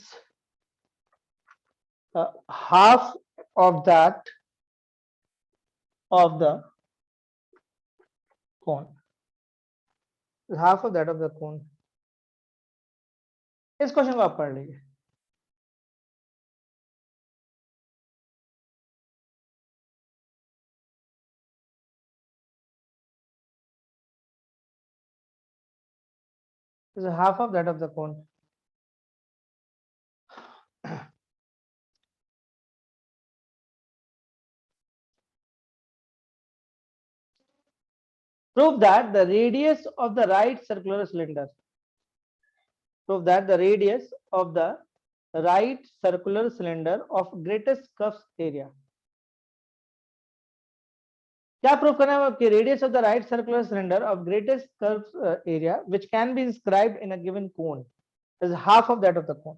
half of that of the cone. Half of that of the cone. इस question को आप पढ़ लीजिए। Is half of that of the cone. Prove that the radius of the right circular cylinder. Prove that the radius of the right circular cylinder of greatest curve area. क्या proof करना है कि radius of the right circular cylinder of greatest curve area which can be inscribed in a given cone is half of that of the cone.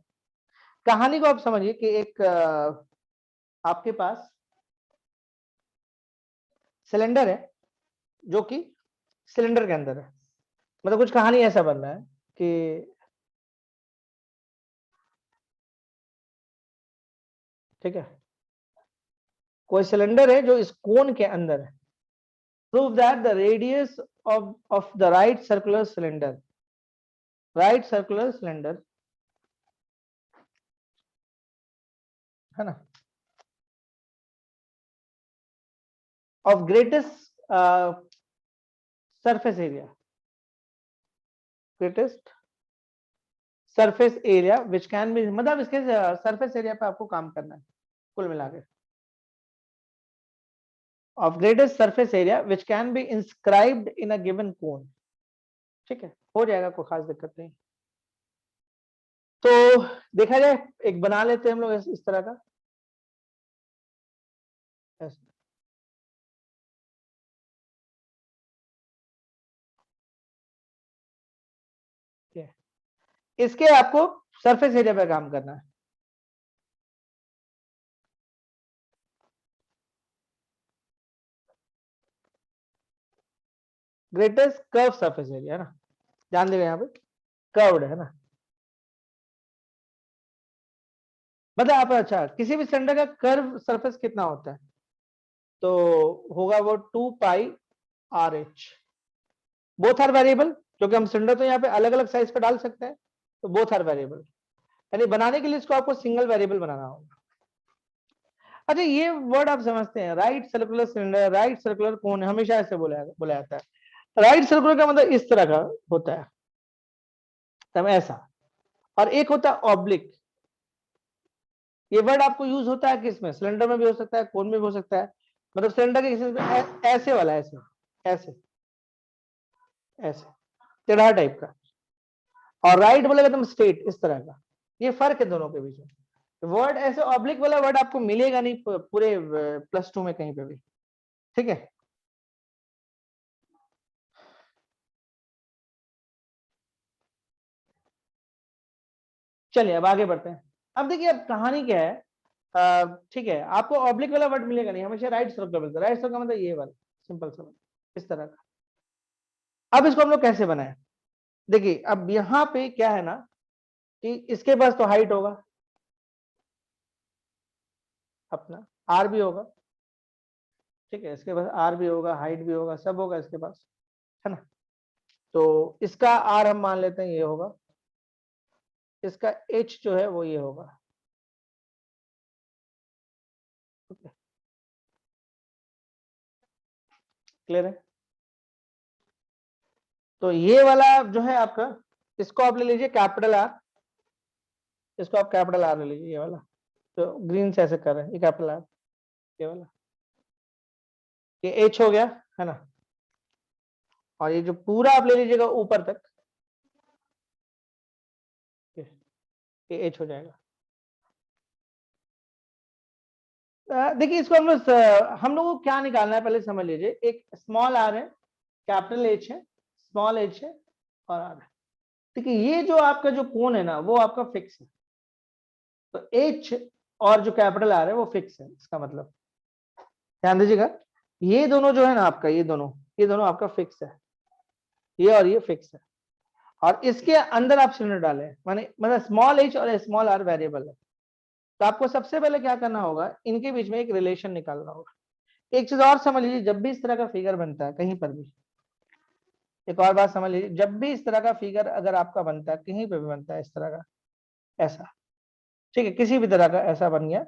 कहानी को आप समझिए कि एक आपके पास सिलेंडर है जो कि सिलेंडर के अंदर है, मतलब कुछ कहानी ऐसा बन रहा है कि ठीक है, कोई सिलेंडर है जो इस कोन के अंदर है। Prove that the radius of the right circular cylinder है ना, of greatest surface area, greatest surface area which can B, मतलब इसके सरफेस एरिया पे आपको काम करना है कुल मिला के, of greatest surface area which can be inscribed in a given cone. ठीक है, हो जाएगा, कोई खास दिक्कत नहीं। तो देखा जाए, एक बना लेते हैं हम लोग इस तरह का, इसके आपको सरफेस एरिया पे काम करना है। ग्रेटेस्ट कर्व सरफेस एरिया है ना, ध्यान देगा यहाँ पे कर्व्ड है ना, मतलब आप अच्छा किसी भी सिलेंडर का कर्व सरफेस कितना होता है, तो होगा वो 2 pi r h. Both are variable, क्योंकि हम सिलेंडर तो यहाँ पे अलग अलग साइज का डाल सकते हैं, तो बोथ आर वेरिएबल, यानी बनाने के लिए इसको आपको सिंगल वेरिएबल बनाना होगा। अच्छा, ये वर्ड आप समझते हैं, right circular cylinder, right circular cone, हमेशा ऐसे बोला जाता है। राइट सर्कुलर का मतलब इस तरह का होता है, तब ऐसा, और एक होता है ऑब्लिक। ये वर्ड आपको यूज होता है किसमें, सिलेंडर में भी हो सकता है, कोन में भी हो सकता है, मतलब सिलेंडर के केसेस में ऐसे वाला, ऐसे ऐसे ऐसे टेढ़ा टाइप का, और राइट बोलेगा एकदम स्ट्रेट इस तरह का। ये फर्क है दोनों के बीच में। वर्ड ऐसे ऑब्लिक वाला वर्ड आपको मिलेगा नहीं पूरे +2 में कहीं पे भी, ठीक है। चलिए अब आगे बढ़ते हैं। अब देखिए अब कहानी क्या है, ठीक है, आपको ऑब्लिक वाला वर्ड मिलेगा नहीं, हमेशा राइट सर्कल मिलता है। राइट सर्कल मतलब ये वाला सिंपल सा इस तरह का। अब इसको हम लोग कैसे बनाए, देखिए अब यहाँ पे क्या है ना कि इसके पास तो हाइट होगा अपना, आर भी होगा, ठीक है, इसके पास आर भी होगा, हाइट भी होगा, सब होगा इसके पास, है ना। तो इसका आर हम मान लेते हैं ये होगा, इसका एच जो है वो ये होगा, क्लियर है। तो ये वाला जो है आपका, इसको आप ले लीजिए कैपिटल आर, इसको आप कैपिटल आर ले लीजिए, ये वाला तो ग्रीन से ऐसे कर रहे हैं, ये कैपिटल आर, ये वाला, ये एच हो गया, है ना। और ये जो पूरा आप ले लीजिएगा ऊपर तक, ये एच हो जाएगा। देखिए इसको हम लोग को क्या निकालना है पहले समझ लीजिए। एक स्मॉल आर है, कैपिटल एच है, स्मॉल एच है और आर है। देखिए ये जो आपका जो कोण है ना वो आपका फिक्स है, तो एच और जो कैपिटल आर है वो फिक्स है, इसका मतलब ध्यान दीजिएगा, ये दोनों जो है ना आपका, ये दोनों आपका फिक्स है, ये और ये फिक्स है। और इसके अंदर आप सिलेंडर डालें, माने मतलब स्मॉल एच और स्मॉल आर वेरिएबल है। तो आपको सबसे पहले क्या करना होगा, इनके बीच में एक रिलेशन निकालना होगा। एक चीज और समझ लीजिए, जब भी इस तरह का फिगर बनता है कहीं पर भी, एक और बात समझ लीजिए, जब भी इस तरह का फिगर अगर आपका बनता है, कहीं पर भी बनता है इस तरह का, ऐसा, ठीक है, किसी भी तरह का ऐसा बन गया,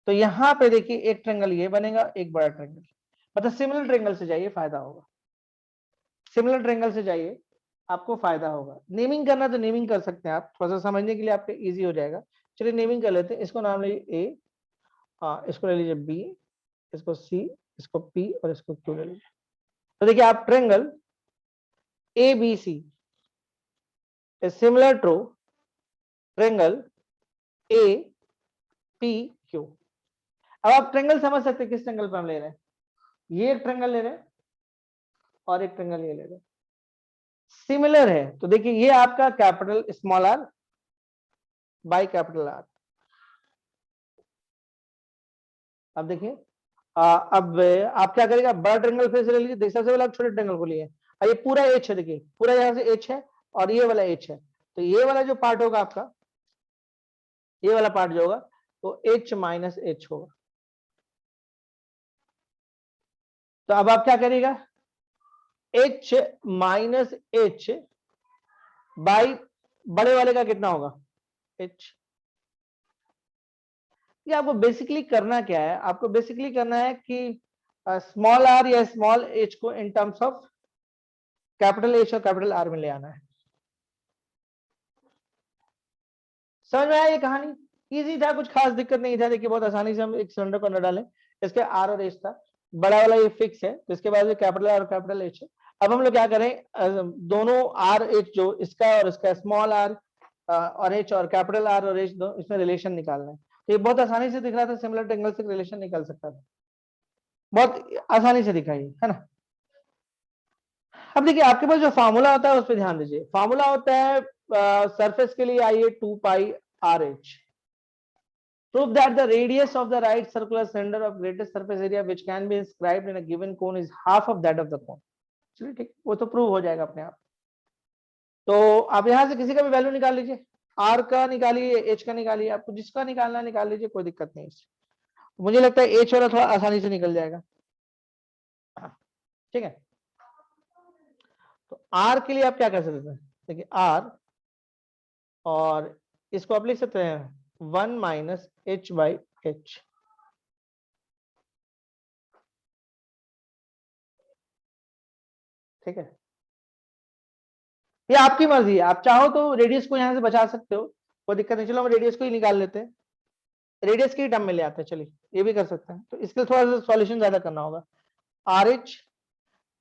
तो यहाँ पे देखिए एक ट्रेंगल ये बनेगा, एक बड़ा ट्रेंगल, मतलब सिमिलर ट्रेंगल से जाइए फायदा होगा, सिमिलर ट्रेंगल से जाइए आपको फायदा होगा। नेमिंग करना तो नेमिंग कर सकते हैं आप, थोड़ा सा समझने के लिए आपके इजी हो जाएगा। चलिए नेमिंग कर लेते हैं, इसको नाम लीजिए ए, इसको ले लीजिए बी, इसको सी, इसको पी और इसको क्यू ले लीजिए। तो देखिए आप triangle A B C is similar to triangle A P Q. अब आप ट्रेंगल समझ सकते हैं किस ट्रेंगल पर हम ले रहे हैं, ये एक ट्रेंगल ले रहे हैं और एक ट्रेंगल ये ले रहे हैं, सिमिलर है। तो देखिए ये आपका capital small r by capital R. अब देखिए अब आप क्या करेगा, बड़ा ट्रेंगल फिर से ले लीजिए, सबसे पहले आप छोटे ट्रेंगल को लिए, ये पूरा एच है, देखिए पूरा यहाँ से एच है और ये वाला एच है, तो ये वाला जो पार्ट होगा आपका, ये वाला पार्ट जो होगा तो एच माइनस एच होगा। तो अब आप क्या करिएगा, एच माइनस एच बाई बड़े वाले का कितना होगा, एच। ये आपको बेसिकली करना क्या है, आपको बेसिकली करना है कि स्मॉल आर या स्मॉल एच को in terms of capital H और कैपिटल आर में ले आना है। समझ में आया ये कहानी, इजी था, कुछ खास दिक्कत नहीं था। देखिए बहुत आसानी से हम एक सिलेंडर को अंदर डालें, इसके आर और एच था, बड़ा वाला ये फिक्स है, तो इसके बाद कैपिटल आर और कैपिटल एच है। अब हम लोग क्या करें, दोनों आर एच जो इसका और इसका स्मॉल आर और एच और कैपिटल आर और एच दो, इसमें रिलेशन निकालना है। तो ये बहुत आसानी से दिख रहा था, सिमिलर ट्रायंगल से रिलेशन निकल सकता था, बहुत आसानी से दिखाई है ना। अब देखिए आपके पास जो फार्मूला होता है उस पर ध्यान दीजिए। फार्मूला होता है सरफेस के लिए आइए 2 pi r h. Prove that the radius of the right circular cylinder of greatest surface area which can be inscribed in a given cone is half of that of the cone. चलिए ठीक, वो तो prove हो जाएगा अपने आप। तो आप यहां से किसी का भी वैल्यू निकाल लीजिए, आर का निकालिए, एच का निकालिए, आपको जिसका निकालना निकाल लीजिए, कोई दिक्कत नहीं इससे। मुझे लगता है एच वाला थोड़ा आसानी से निकल जाएगा, ठीक है। तो आर के लिए आप क्या कर सकते हैं, देखिए आर, और इसको आप लिख सकते हैं 1 माइनस एच बाई एच, ठीक है। ये आपकी मर्जी है, आप चाहो तो रेडियस को यहां से बचा सकते हो, कोई दिक्कत नहीं। चलो हम रेडियस को ही निकाल लेते हैं, रेडियस की टर्म में ले आते हैं, चलिए ये भी कर सकते हैं। तो इसके लिए थोड़ा सा सॉल्यूशन ज्यादा करना होगा। R h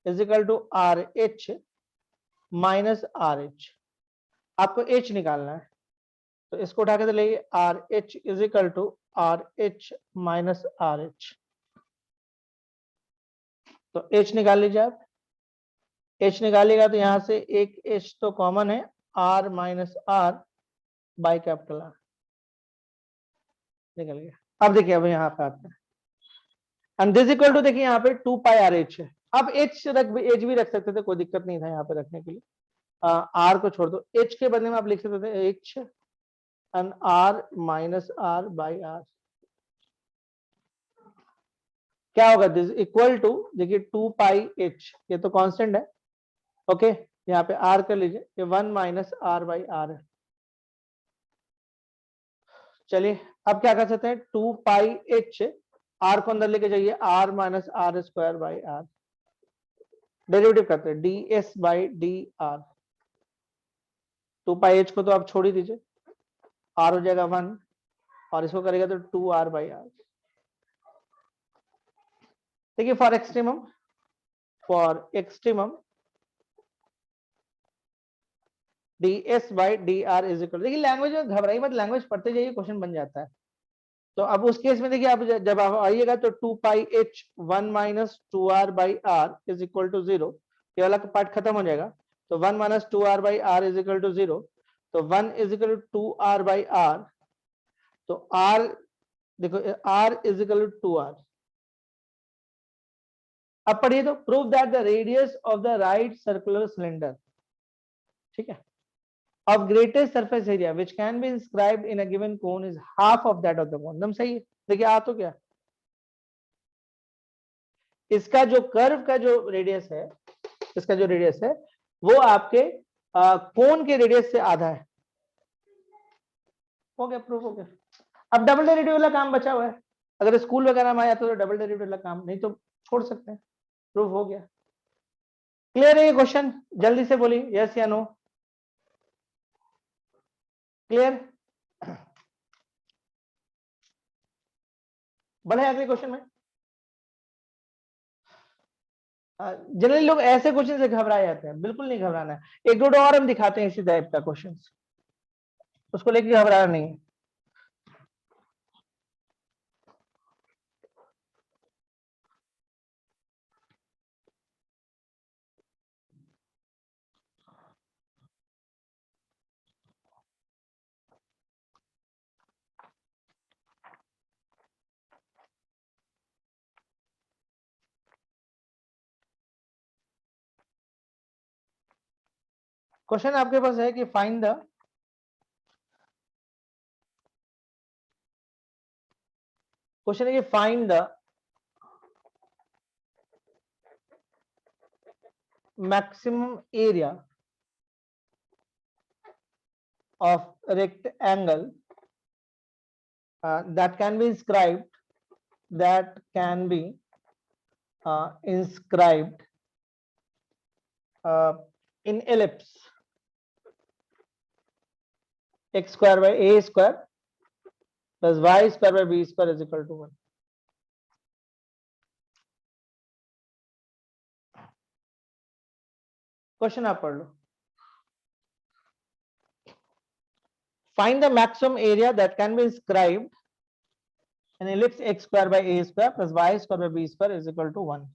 is equal to r h minus r h, आपको एच निकालना है, तो इसको उठा के तो लेंगे, r h is equal to r h minus r h. तो एच निकाल लीजिए आप, एच निकालेगा तो यहां से एक एच तो कॉमन है, r minus r by capital R, निकल गया। अब देखिए अब यहाँ पे आते हैं, एंड दिस इक्वल टू, देखिए यहाँ पे 2 पाई आर एच है। अब एच एच भी रख सकते थे, कोई दिक्कत नहीं था यहाँ पे रखने के लिए। आर को छोड़ दो, एच के बदले में आप लिख सकते थे h and r minus r by r. क्या होगा, दिस इक्वल टू, देखिए 2 पाई एच, ये तो कांस्टेंट है, ओके। यहाँ पे आर कर लीजिए, ये 1 माइनस आर बाई आर है। चलिए अब क्या कर सकते हैं, 2 पाई एच, आर को अंदर लेके जाइए, r minus r square by r, derivative करते हैं, d s by d r. 2 pi h को तो आप छोड़ ही दीजिए, आर हो जाएगा 1, और इसको करेगा तो 2 आर बाई आर। देखिए for extremum D s by d are is equal, देखिए लैंग्वेज में घबराइए मत, लैंग्वेज पढ़ते जाइए, क्वेश्चन बन जाता है। तो अब उस केस में देखिए आप जब आप आइएगा तो 2 pi h 1 minus 2 r by r is equal to 0, ये वाला पार्ट खत्म हो जाएगा। तो 1 minus 2 r by r is equal to 0, तो 1 is equal to 2 r by r, तो आर देखो r is equal to 2 r. अब पढ़िए तो, prove that the radius of the right circular cylinder, ठीक है, of greatest surface area which can be inscribed in a given cone is half of that of the cone, एकदम सही है। देखिए आ तो क्या, इसका जो कर्व का जो रेडियस है, इसका जो रेडियस है वो आपके कोन के रेडियस से आधा है। हो गया, प्रूफ हो गया। अब डबल डेरिवेटिव वाला काम बचा हुआ है, अगर स्कूल वगैरह में आया तो डबल डेरिवेटिव वाला काम, नहीं तो छोड़ सकते हैं, प्रूफ हो गया। क्लियर है ये क्वेश्चन, जल्दी से बोलिए यस या नो, क्लियर। बढ़े अगले क्वेश्चन में। जनरली लोग ऐसे क्वेश्चन से घबरा जाते हैं, बिल्कुल नहीं घबराना है। एक दो और हम दिखाते हैं इसी टाइप का क्वेश्चन, उसको लेके घबराना नहीं है। क्वेश्चन आपके पास है कि फाइंड द क्वेश्चन है कि find the maximum area of rectangle that can be inscribed in ellipse x square by a square plus y square by b square is equal to 1. Question आप पढ़ लो। Find the maximum area that can be inscribed in ellipse x square by a square plus y square by b square is equal to 1.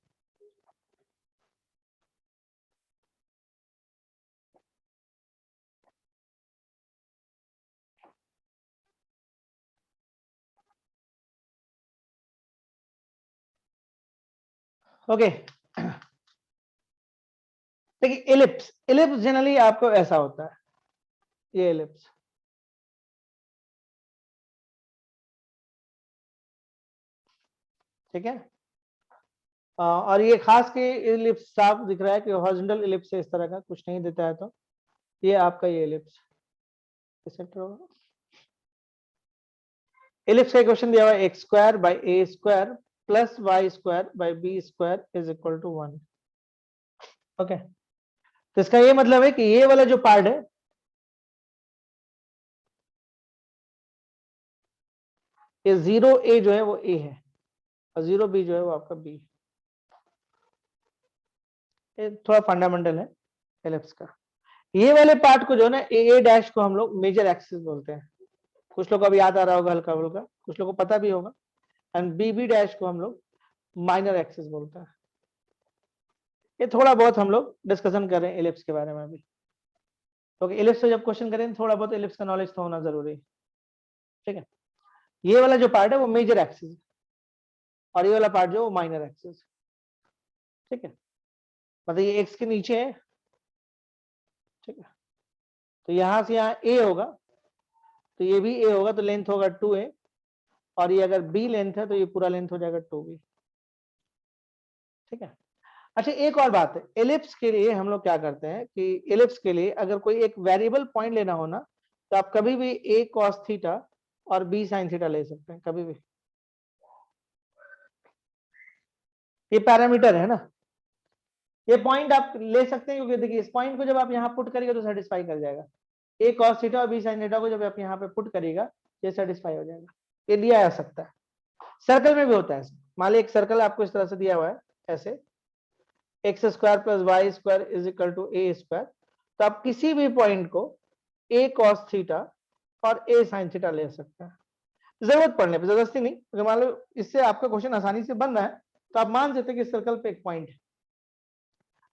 Okay, देखिए ellipse, ellipse generally आपको ऐसा होता है, ये ellipse, ठीक है। और ये खास के एलिप्स साफ दिख रहा है कि हॉरिजॉन्टल एलिप्स है, इस तरह का कुछ नहीं देता है, तो ये आपका ये एलिप्स सेंटर होगा। एलिप्स का क्वेश्चन दिया हुआ है x square by a square plus y square by b square is equal to 1। Okay, तो इसका ये मतलब है कि ये वाला जो पार्ट है ये 0a जो है वो a है और 0b जो है वो आपका b। ये थोड़ा फंडामेंटल है एलिप्स का। ये वाले पार्ट को जो है ना ए डैश को हम लोग मेजर एक्सिस बोलते हैं, कुछ लोग को अभी याद आ रहा होगा हल्का हल्का, कुछ लोग को पता भी होगा। एंड बी डैश को हम लोग माइनर एक्सिस बोलते हैं। ये थोड़ा बहुत हम लोग डिस्कशन कर रहे हैं एलिप्स के बारे में अभी। तो इलिप्स से जब क्वेश्चन करें थोड़ा बहुत इलिप्स का नॉलेज तो होना जरूरी है, ठीक है। ये वाला जो पार्ट है वो मेजर एक्सिस है और ये वाला पार्ट जो वो माइनर एक्सिस, ठीक है। मतलब ये एक्स के नीचे है, ठीक है। तो यहां से यहाँ ए होगा तो ये भी ए होगा, तो लेंथ होगा 2a, और ये अगर बी लेंथ है तो ये पूरा लेंथ हो जाएगा 2b, ठीक है। अच्छा एक और बात है, एलिप्स के लिए हम लोग क्या करते हैं कि एलिप्स के लिए अगर कोई एक वेरिएबल पॉइंट लेना हो ना, तो आप कभी भी a cos थीटा और b sin थीटा ले सकते हैं, कभी भी। ये पैरामीटर है ना, ये पॉइंट आप ले सकते हैं, क्योंकि देखिए इस पॉइंट को जब आप यहाँ पुट करिएगा तो सेटिस्फाई कर जाएगा। a cos थीटा और b sin थीटा को जब आप यहाँ पे पुट करिएगा ये सेटिस्फाई हो जाएगा, ये दिया जा सकता है। सर्कल में भी होता है ऐसे, मान ली एक सर्कल आपको इस तरह से दिया हुआ है ऐसे, x square plus y square is equal to a square, तो आप किसी भी पॉइंट को ए कॉस थीटा और ए साइन थीटा ले सकते हैं, जरूरत पड़ने पर, जबरदस्ती नहीं। अगर मान लो इससे आपका क्वेश्चन आसानी से बन रहा है तो आप मान सकते हैं कि सर्कल पे एक पॉइंट है,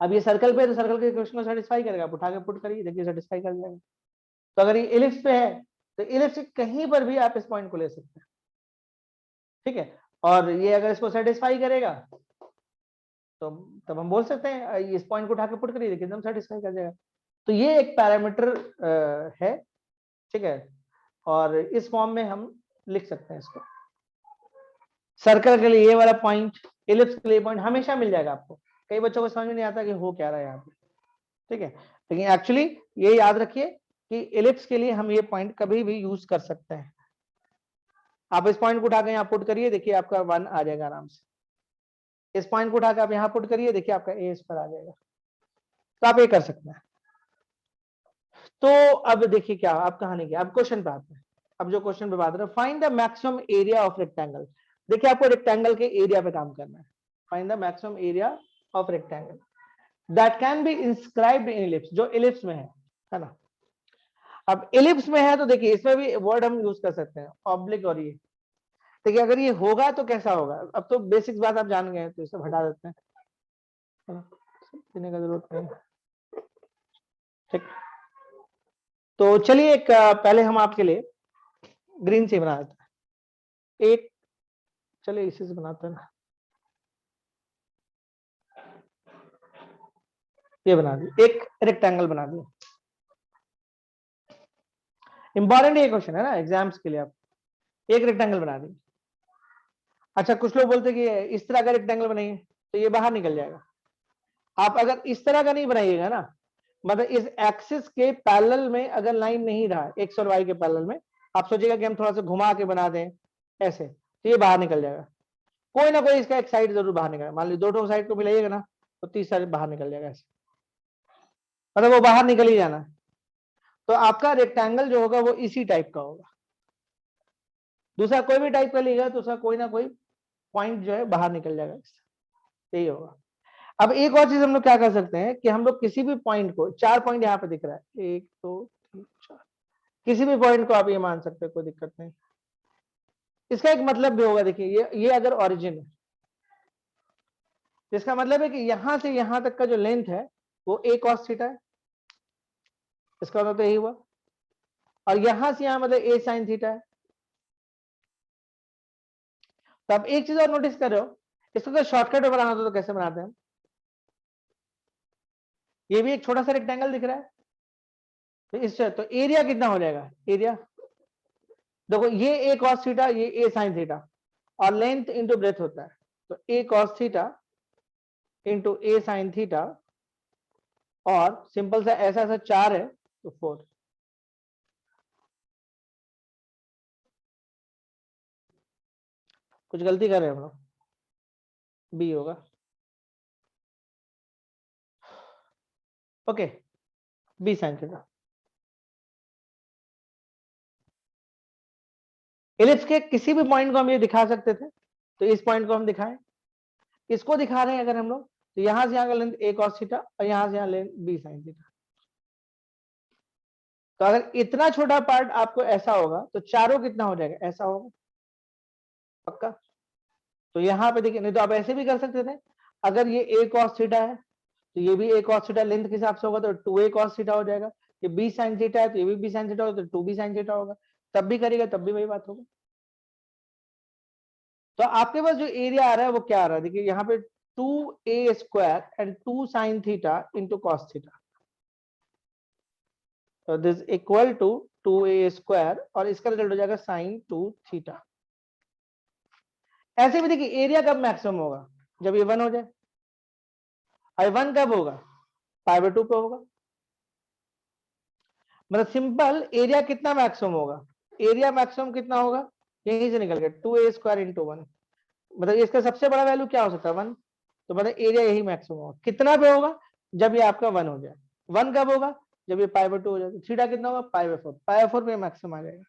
अब ये सर्कल पे, तो सर्कल के क्वेश्चन को सेटिस्फाई करेगा, आप उठा के पुट करिए, देखिए सेटिस्फाई कर जाएगा। तो अगर ये इलिप्स पे है तो इलिप्स से कहीं पर भी आप इस पॉइंट को ले सकते हैं, ठीक है। और ये अगर इसको सेटिस्फाई करेगा तो तब हम बोल सकते हैं इस पॉइंट को उठा के पुट करिए, देखिए एकदम सेटिस्फाई कर जाएगा। तो ये एक पैरामीटर है, ठीक है, और इस फॉर्म में हम लिख सकते हैं इसको। सर्कल के लिए ये वाला पॉइंट, इलिप्स के लिए पॉइंट हमेशा मिल जाएगा आपको। कई बच्चों को समझ में नहीं आता कि हो क्या रहा है यहाँ पे, ठीक है, लेकिन एक्चुअली ये याद रखिए कि इलिप्स के लिए हम ये पॉइंट कभी भी यूज कर सकते हैं। आप इस पॉइंट को उठा के यहाँ पुट करिए, देखिए आपका 1 आ जाएगा आराम से। इस पॉइंट को उठा के आप यहाँ पुट करिए, देखिए आपका ए इस पर आ जाएगा। तो आप ये कर सकते हैं। तो अब देखिए क्या आप कहानी क्या, अब क्वेश्चन पे आते हैं। अब जो क्वेश्चन पे बात रहे, find the maximum area of rectangle. देखिए आपको रेक्टेंगल के एरिया पे काम करना है। Find the maximum area of rectangle that can be inscribed in ellipse, जो इलिप्स में है ना। अब इलिप्स में है तो देखिए इसमें भी वर्ड हम यूज कर सकते हैं, ऑब्लिक और ये। देखिए अगर ये होगा तो कैसा होगा, अब तो बेसिक बात आप जान गए हैं, तो इसे हटा देते हैं, है ना, देने का जरूरत नहीं, ठीक। तो चलिए एक पहले हम आपके लिए ग्रीन से बना देते हैं एक, चलिए इसी से बनाते हैं ना, ये बना दी, एक रेक्टेंगल बना दिया। इंपॉर्टेंट ये क्वेश्चन है ना एग्जाम्स के लिए, आप एक रेक्टेंगल बना दी। अच्छा कुछ लोग बोलते कि इस तरह का रेक्टेंगल बनाइए तो ये बाहर निकल जाएगा। आप अगर इस तरह का नहीं बनाइएगा ना, मतलब इस एक्सिस के पैरेलल में अगर लाइन नहीं रहा, एक्स और वाई के पैरेलल में, आप सोचिएगा कि हम थोड़ा सा घुमा के बना दें ऐसे, तो ये बाहर निकल जाएगा। कोई ना कोई इसका एक साइड जरूर बाहर निकलेगा, मान लीजिए दो साइड को मिलाइएगा ना तो तीसरा साइड बाहर निकल जाएगा ऐसे, मतलब वो बाहर निकल ही जाना है। तो आपका रेक्टेंगल जो होगा वो इसी टाइप का होगा। दूसरा कोई भी टाइप का लेगा तो उसका कोई ना कोई पॉइंट जो है बाहर निकल जाएगा, यही होगा। अब एक और चीज हम लोग क्या कर सकते हैं कि हम लोग किसी भी पॉइंट को, 4 पॉइंट यहाँ पे दिख रहा है, 1 2 3 4, किसी भी पॉइंट को आप ये मान सकते हैं, कोई दिक्कत नहीं। इसका एक मतलब भी होगा, देखिए ये अगर ओरिजिन है, इसका मतलब है कि यहां से यहां तक का जो लेंथ है वो a cos थीटा है, इसका मतलब तो यही हुआ। और यहां से यहां मतलब a sin थीटा है। तो आप एक चीज और नोटिस कर रहे हो, इसको अगर शॉर्टकट में बनाना तो कैसे बनाते हैं, ये भी एक छोटा सा रेक्टेंगल दिख रहा है, तो इससे तो एरिया कितना हो जाएगा, एरिया देखो ये a cos थीटा, ये a sin थीटा, और लेंथ इंटू ब्रेथ होता है, तो a cos theta into a sin theta, और सिंपल सा ऐसा ऐसा 4 है तो 4। कुछ गलती कर रहे हैं हम लोग, बी होगा, okay, b sin theta. Ellipse के किसी भी पॉइंट को हम ये दिखा सकते थे, तो इस पॉइंट को हम दिखाएं, इसको दिखा रहे हैं अगर हम लोग, तो यहां से यहां का लेंथ a cos थीटा और यहां से यहां लेंथ b sin थीटा। तो अगर इतना छोटा पार्ट आपको ऐसा होगा तो चारों कितना हो जाएगा, ऐसा होगा पक्का। तो यहाँ पे देखिए, नहीं तो आप ऐसे भी कर सकते थे, अगर ये a cos थीटा है तो ये भी a cos थीटा लेंथ के हिसाब से होगा तो 2a cos थीटा हो जाएगा। ये b sin थीटा है तो ये भी b sin थीटा होगा, तो 2b sin थीटा होगा, तब भी करेगा तब भी वही बात होगा। तो आपके पास जो एरिया आ रहा है वो क्या आ रहा है, देखिए यहाँ पे 2a square and 2 sin theta into cos theta, तो this equal to 2a square और इसका रिजल्ट हो जाएगा sin 2 थीटा। ऐसे भी देखिए एरिया कब मैक्सिमम होगा, जब ये 1 हो जाए, और 1 कब होगा, पाई बाय 2 पे होगा। मतलब सिंपल एरिया कितना मैक्सिमम होगा, एरिया मैक्सिमम कितना होगा, यहीं से निकल गया 2a स्क्वायर इंटू 1, मतलब इसका सबसे बड़ा वैल्यू क्या हो सकता है 1, तो मतलब एरिया यही मैक्सिमम होगा। कितना पे होगा, जब ये आपका 1 हो जाए। 1 कब होगा, जब ये पाई बाय 2 हो जाए, थीटा कितना होगा, पाई बाय 4, पाई बाय 4 पे मैक्सिमम आ जाएगा।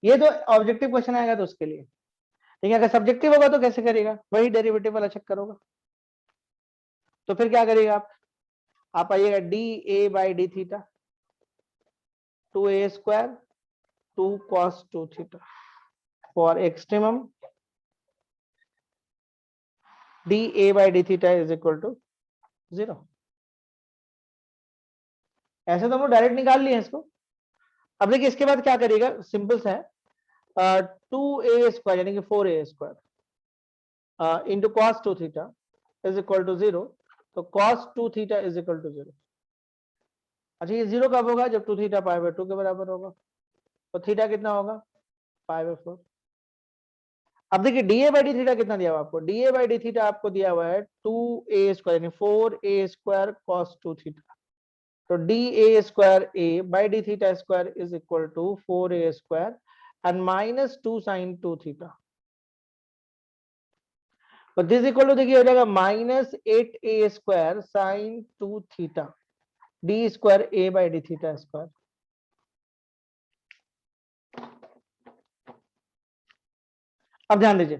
ये तो ऑब्जेक्टिव क्वेश्चन आएगा तो उसके लिए, लेकिन अगर सब्जेक्टिव होगा तो कैसे करेगा, वही डेरिवेटिव वाला चेक करोगा। तो फिर क्या करेगा आप आइएगा D A by D theta 2a square 2 cos 2 theta for extremum dA by d theta is equal to 0। ऐसे तो हम डायरेक्ट निकाल लिए इसको। अब देखिए इसके बाद क्या करिएगा, सिंपल सा है, 2a स्क्वायर यानी कि 4a square into cos 2 theta is equal to 0, तो cos 2 theta is equal to 0। अच्छा ये 0 कब होगा, जब 2 थीटा पाई बाय 2 के बराबर होगा, तो थीटा कितना होगा, पाई बाय 4। अब देखिए डीए बाई डी थीटा कितना दिया हुआ आपको, डीए बाई डी थीटा आपको दिया हुआ है 2a स्क्वायर यानी 4a स्क्वायर cos 2 थीटा, तो dA square a by d theta square is equal to 4a square and minus 2 sin 2 theta, तो दिस इक्वल टू देखिए हो जाएगा minus 8a square sin 2 theta d square a by d theta square. अब ध्यान दीजिए,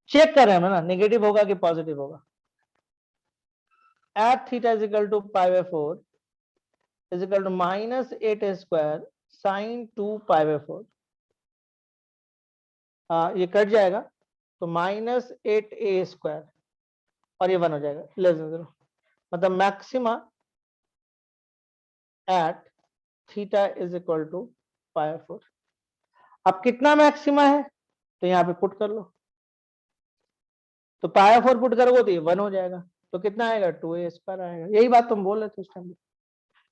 check कर रहे हैं ना नेगेटिव होगा कि पॉजिटिव होगा। At theta is equal to pi by 4 is equal to minus 8a square sin 2 pi by 4, ये कट जाएगा तो माइनस 8a स्क्वायर और ये 1 हो जाएगा लेस देन 0, मतलब maxima at theta is equal to pi 4। अब कितना मैक्सिमा है, तो यहाँ पे पुट कर लो, तो पाई 4 पुट करोगे तो ये 1 हो जाएगा, तो कितना आएगा 2a स्क्वायर आएगा। यही बात तुम बोल रहे थे उस टाइम।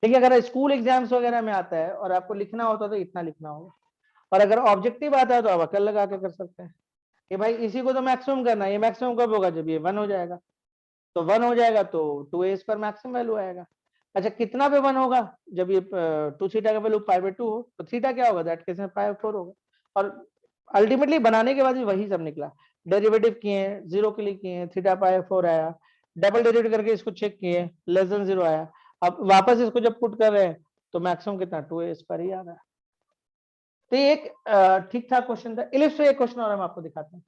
देखिए अगर स्कूल एग्जाम्स वगैरह में आता है और आपको लिखना होता तो इतना लिखना होगा, और अगर ऑब्जेक्टिव आता है तो आप अकल लगा के कर सकते हैं कि भाई इसी को तो मैक्सिमम करना है, ये मैक्सिमम कब होगा, जब ये 1 हो जाएगा, तो 1 हो जाएगा तो 2a स्क्वायर मैक्सिमम वैल्यू आएगा। अच्छा कितना पे 1 होगा, जब ये 2 थीटा का वैल्यू पाई बाय 2 हो, तो थीटा क्या होगा, दैट केस में पाई 4 होगा। और अल्टीमेटली बनाने के बाद भी वही सब निकला, डेरिवेटिव किए 0 के लिए किए, थीटा पाई 4 आया, डबल डेरिवेटिव करके इसको चेक किए लेस देन 0 आया, अब वापस इसको जब पुट कर रहे हैं तो मैक्सिमम कितना 2a स्क्वायर ही आ रहा है। तो ये एक ठीक ठाक क्वेश्चन था। इलिप्स पे एक क्वेश्चन और हम आपको दिखाते हैं,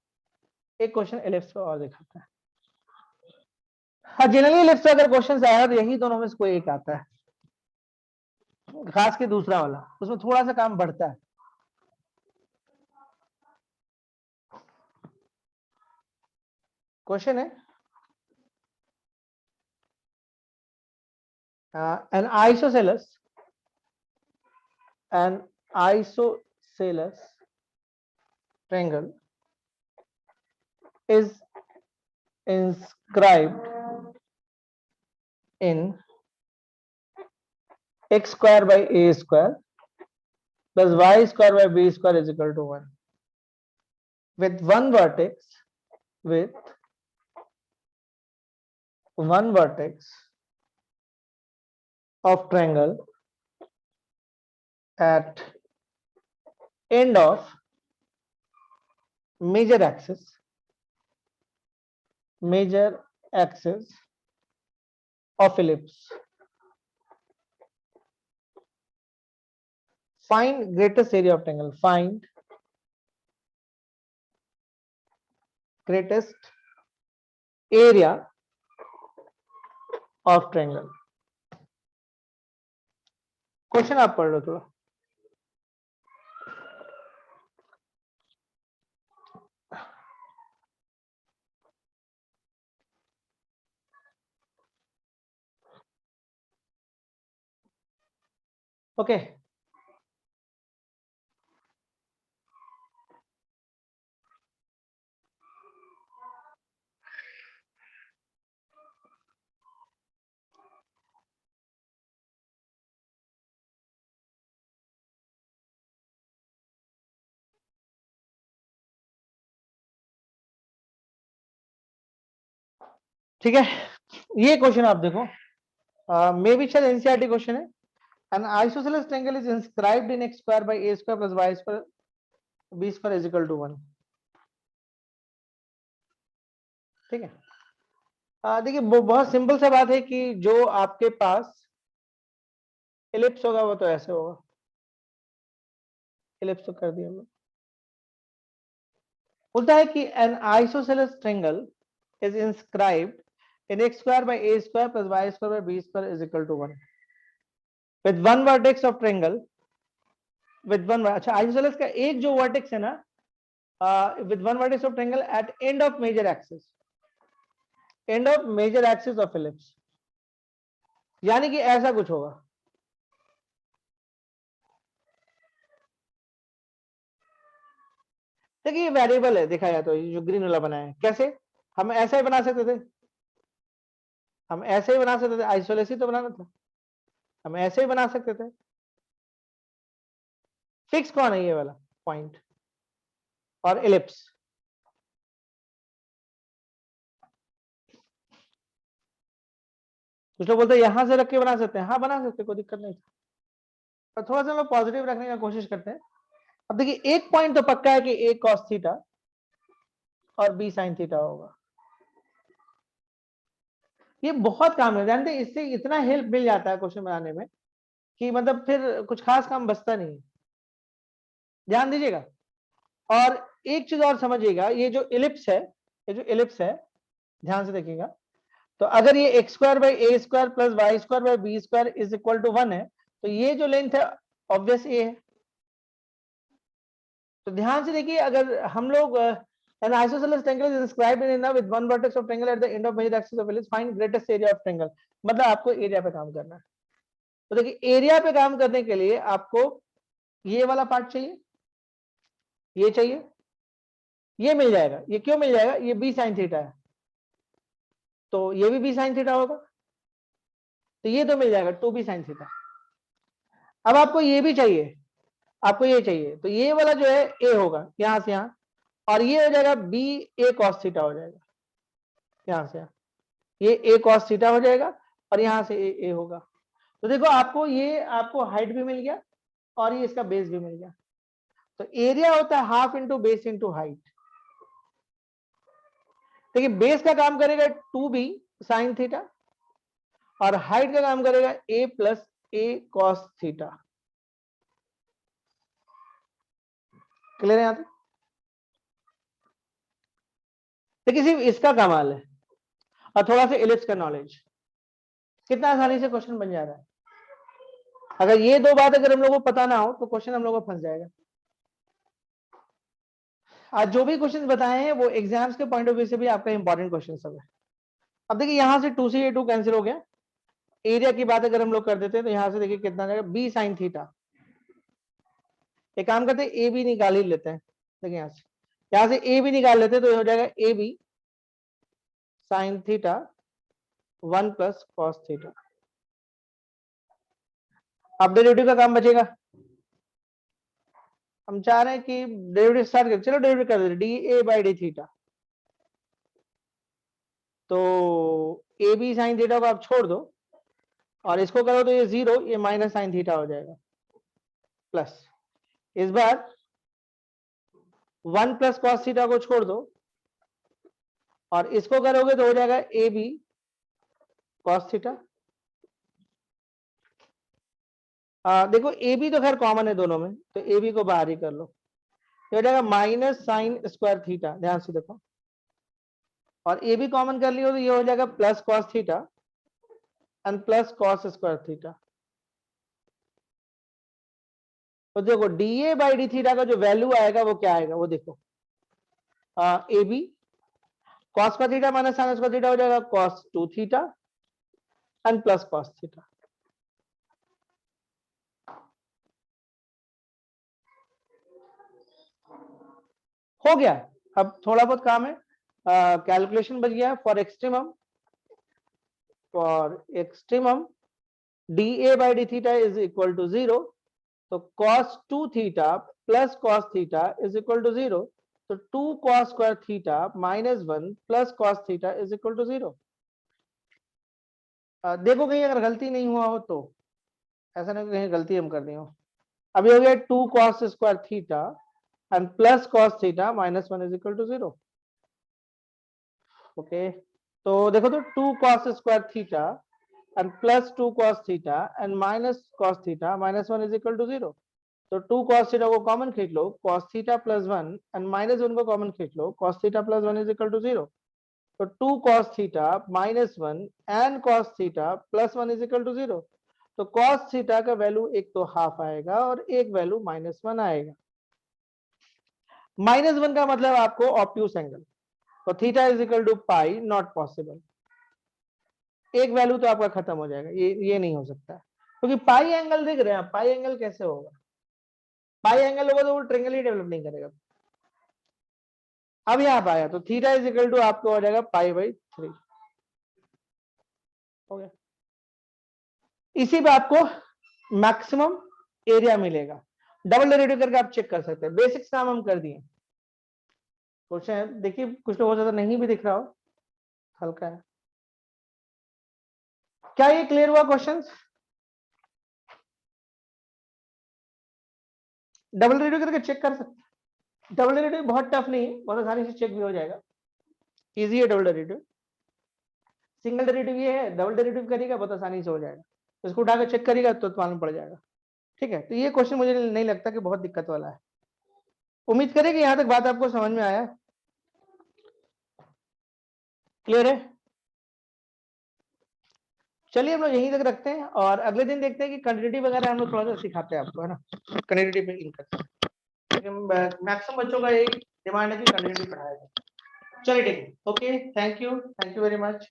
एक क्वेश्चन इलिप्स पे और दिखाते हैं। हाँ जनरली इलिप्स पे अगर क्वेश्चन आया तो यही दोनों में से कोई एक आता है, खास के दूसरा वाला उसमें थोड़ा सा काम बढ़ता है। क्वेश्चन है an isosceles triangle is inscribed in x square by a square plus y square by b square is equal to 1 with one vertex of triangle at end of major axis of ellipse. Find greatest area of triangle. Find greatest area of triangle. Question आप पढ़ लो थोड़ा। Okay ठीक है, ये question आप देखो, may be शायद NCERT question है। An isosceles triangle is inscribed in x square by a square plus y square b square is equal to 1। ठीक है, देखिए बहुत सिंपल सा बात है कि जो आपके पास एलिप्स होगा वो तो ऐसे होगा, एलिप्स तो कर दिया हमने। बोलता है कि N isosceles triangle is inscribed in x square by a square plus y square by b square is equal to 1 with one vertex of triangle with one। अच्छा आइसोसेलेस का एक जो वर्टेक्स है ना, with one vertex of triangle at end of major axis, end of major axis of ellipse, यानी कि ऐसा कुछ होगा। देखिए ये वेरिएबल है, देखा जाए तो ये जो ग्रीन वाला बना है, कैसे हम ऐसा ही बना सकते थे, हम ऐसे ही बना सकते थे, आइसोलेस ही तो बनाना था, हम ऐसे ही बना सकते थे। फिक्स कौन है, ये वाला पॉइंट और एलिप्स। कुछ लोग बोलते हैं यहां से रख के बना सकते हैं, हाँ बना सकते हैं, कोई दिक्कत नहीं, पर थोड़ा सा लोग पॉजिटिव रखने का कोशिश करते हैं। अब देखिए एक पॉइंट तो पक्का है कि a cos थीटा और b sin थीटा होगा, ये बहुत काम है, जानते हैं इससे इतना हेल्प मिल जाता है क्वेश्चन बनाने में कि मतलब फिर कुछ खास काम बचता नहीं है। ध्यान दीजिएगा, और एक चीज और समझिएगा, ये जो इलिप्स है, ये जो इलिप्स है, ध्यान से देखिएगा, तो अगर ये x square by a square plus y square by b square is equal to 1 है, तो ये जो लेंथ है ऑब्वियस ये है। तो ध्यान से देखिए, अगर हम लोग an isosceles triangle is inscribed in with one vertex of triangle at the end of major axis of ellipse, find greatest area of triangle, मतलब आपको एरिया पे काम करना है। तो देखिए एरिया पे काम करने के लिए आपको ये वाला पार्ट चाहिए, ये चाहिए, ये मिल जाएगा। ये क्यों मिल जाएगा, ये b sin थीटा है, तो ये भी b sin थीटा होगा, तो ये तो मिल जाएगा 2b sin थीटा। अब आपको ये भी चाहिए, आपको ये चाहिए, तो ये वाला जो है a होगा यहां से यहां, और ये हो जाएगा b a cos थीटा हो जाएगा, यहां से यहां ये a cos थीटा हो जाएगा, और यहां से a होगा। तो देखो आपको ये, आपको हाइट भी मिल गया और ये इसका बेस भी मिल गया। तो एरिया होता है half into base into height. देखिए बेस का काम करेगा 2b sin थीटा और हाइट का काम करेगा a plus a cos theta. Clear है यहां तक? देखिए सिर्फ इसका कमाल है और थोड़ा सा इलिप्स का नॉलेज, कितना आसानी से क्वेश्चन बन जा रहा है। अगर ये दो बात अगर हम लोगों को पता ना हो तो क्वेश्चन हम लोगों को फंस जाएगा। आज जो भी क्वेश्चन बताए हैं वो एग्जाम्स के पॉइंट ऑफ व्यू से भी आपका इंपॉर्टेंट क्वेश्चन सब है। अब देखिए यहां से 2 से ये 2 कैंसिल हो गया, एरिया की बात अगर हम लोग कर देते हैं तो यहां से देखिए कितना जाएगा b sin थीटा। एक काम करते हैं ए बी निकाल ही लेते हैं, देखिए यहां से ए बी निकाल लेते हैं तो हो जाएगा a b sin theta 1 plus cos theta. अब डेरिवेटिव का काम बचेगा, हम चाह रहे हैं कि डेरिवेटिव स्टार्ट कर, चलो डेरिवेटिव कर देते D A by D theta. तो ए बी साइन थीटा को आप छोड़ दो और इसको करो तो ये 0, ये माइनस साइन थीटा हो जाएगा, प्लस इस बार 1 प्लस कॉस थीटा को छोड़ दो और इसको करोगे तो हो जाएगा ए बी कॉस थीटा। देखो ए बी तो खैर कॉमन है दोनों में, तो ए बी को बाहर ही कर लो, ये हो जाएगा माइनस साइन स्क्वायर थीटा। ध्यान से देखो, और ए बी कॉमन कर लियो तो ये हो जाएगा plus cos theta and plus cos square theta. तो देखो D A by D theta का जो वैल्यू आएगा वो क्या आएगा, वो देखो ए बी कॉस का theta minus sine square theta हो जाएगा cos 2 theta and plus cos theta. हो गया। अब थोड़ा बहुत काम है, कैलकुलेशन बच गया। For extremum dA by d theta is equal to 0, तो cos 2 theta plus cos theta is equal to 0, तो 2 cos square theta minus 1 plus cos theta is equal to 0। देखो कहीं अगर गलती नहीं हुआ हो तो, ऐसा नहीं कहीं गलती हम कर दी हो। अभी हो गया 2 cos square theta and plus cos theta minus 1 is equal to 0। Okay, तो देखो तो 2 cos square theta and plus 2 cos theta and minus cos theta minus 1 is equal to 0। तो 2 cos theta को कॉमन खींच लो, cos theta plus 1 and minus 1 को common खींच लो, cos theta plus 1 is equal to 0। तो 2 cos theta minus 1 and cos theta plus 1 is equal to 0। तो cos theta का value एक तो हाफ आएगा और एक वैल्यू -1 आएगा। -1 का मतलब आपको ऑब्ट्यूस एंगल, तो theta is equal to pi, not possible. एक वैल्यू तो आपका खत्म हो जाएगा, ये नहीं हो सकता, क्योंकि पाई एंगल देख रहे हैं आप, पाई एंगल कैसे होगा? पाई एंगल होगा तो वो ट्रायंगल ही डेवलप नहीं करेगा। अब यहाँ आया तो थीटा इज इक्वल टू आपको हो जाएगा पाई/3। हो गया। इसी पे आपको मैक्सिमम एरिया मिलेगा। डबल डेरिवेटिव करके आप चेक कर सकते हैं। बेसिक्स काम हम कर दिए। क्वेश्चन देखिए, कुछ लोगों से नहीं भी दिख रहा हो, हल्का है। क्या ये क्लियर हुआ क्वेश्चन? डबल डेरिवेटिव करके चेक कर सकते। डबल डेरिवेटिव बहुत टफ नहीं है, बहुत आसानी से चेक भी हो जाएगा, इजी है डबल डेरिवेटिव। सिंगल डेरिवेटिव ये है, डबल डेरिवेटिव करेगा बहुत आसानी से हो जाएगा, इसको उठाकर चेक करेगा तो मालूम पड़ जाएगा। ठीक है, तो ये क्वेश्चन मुझे नहीं लगता कि बहुत दिक्कत वाला है। उम्मीद करें कि यहां तक बात आपको समझ में आया, क्लियर है? चलिए हम लोग यहीं तक रखते हैं और अगले दिन देखते हैं कि कंटिन्यूटी वगैरह हम लोग थोड़ा सा सिखाते हैं आपको, है ना? कंटिन्यूटी पे इन करते हैं। मैक्सिमम बच्चों का यही डिमांड है कि कंटिन्यूटी पढ़ाया जाए। चलिए ठीक है, okay, thank you very much.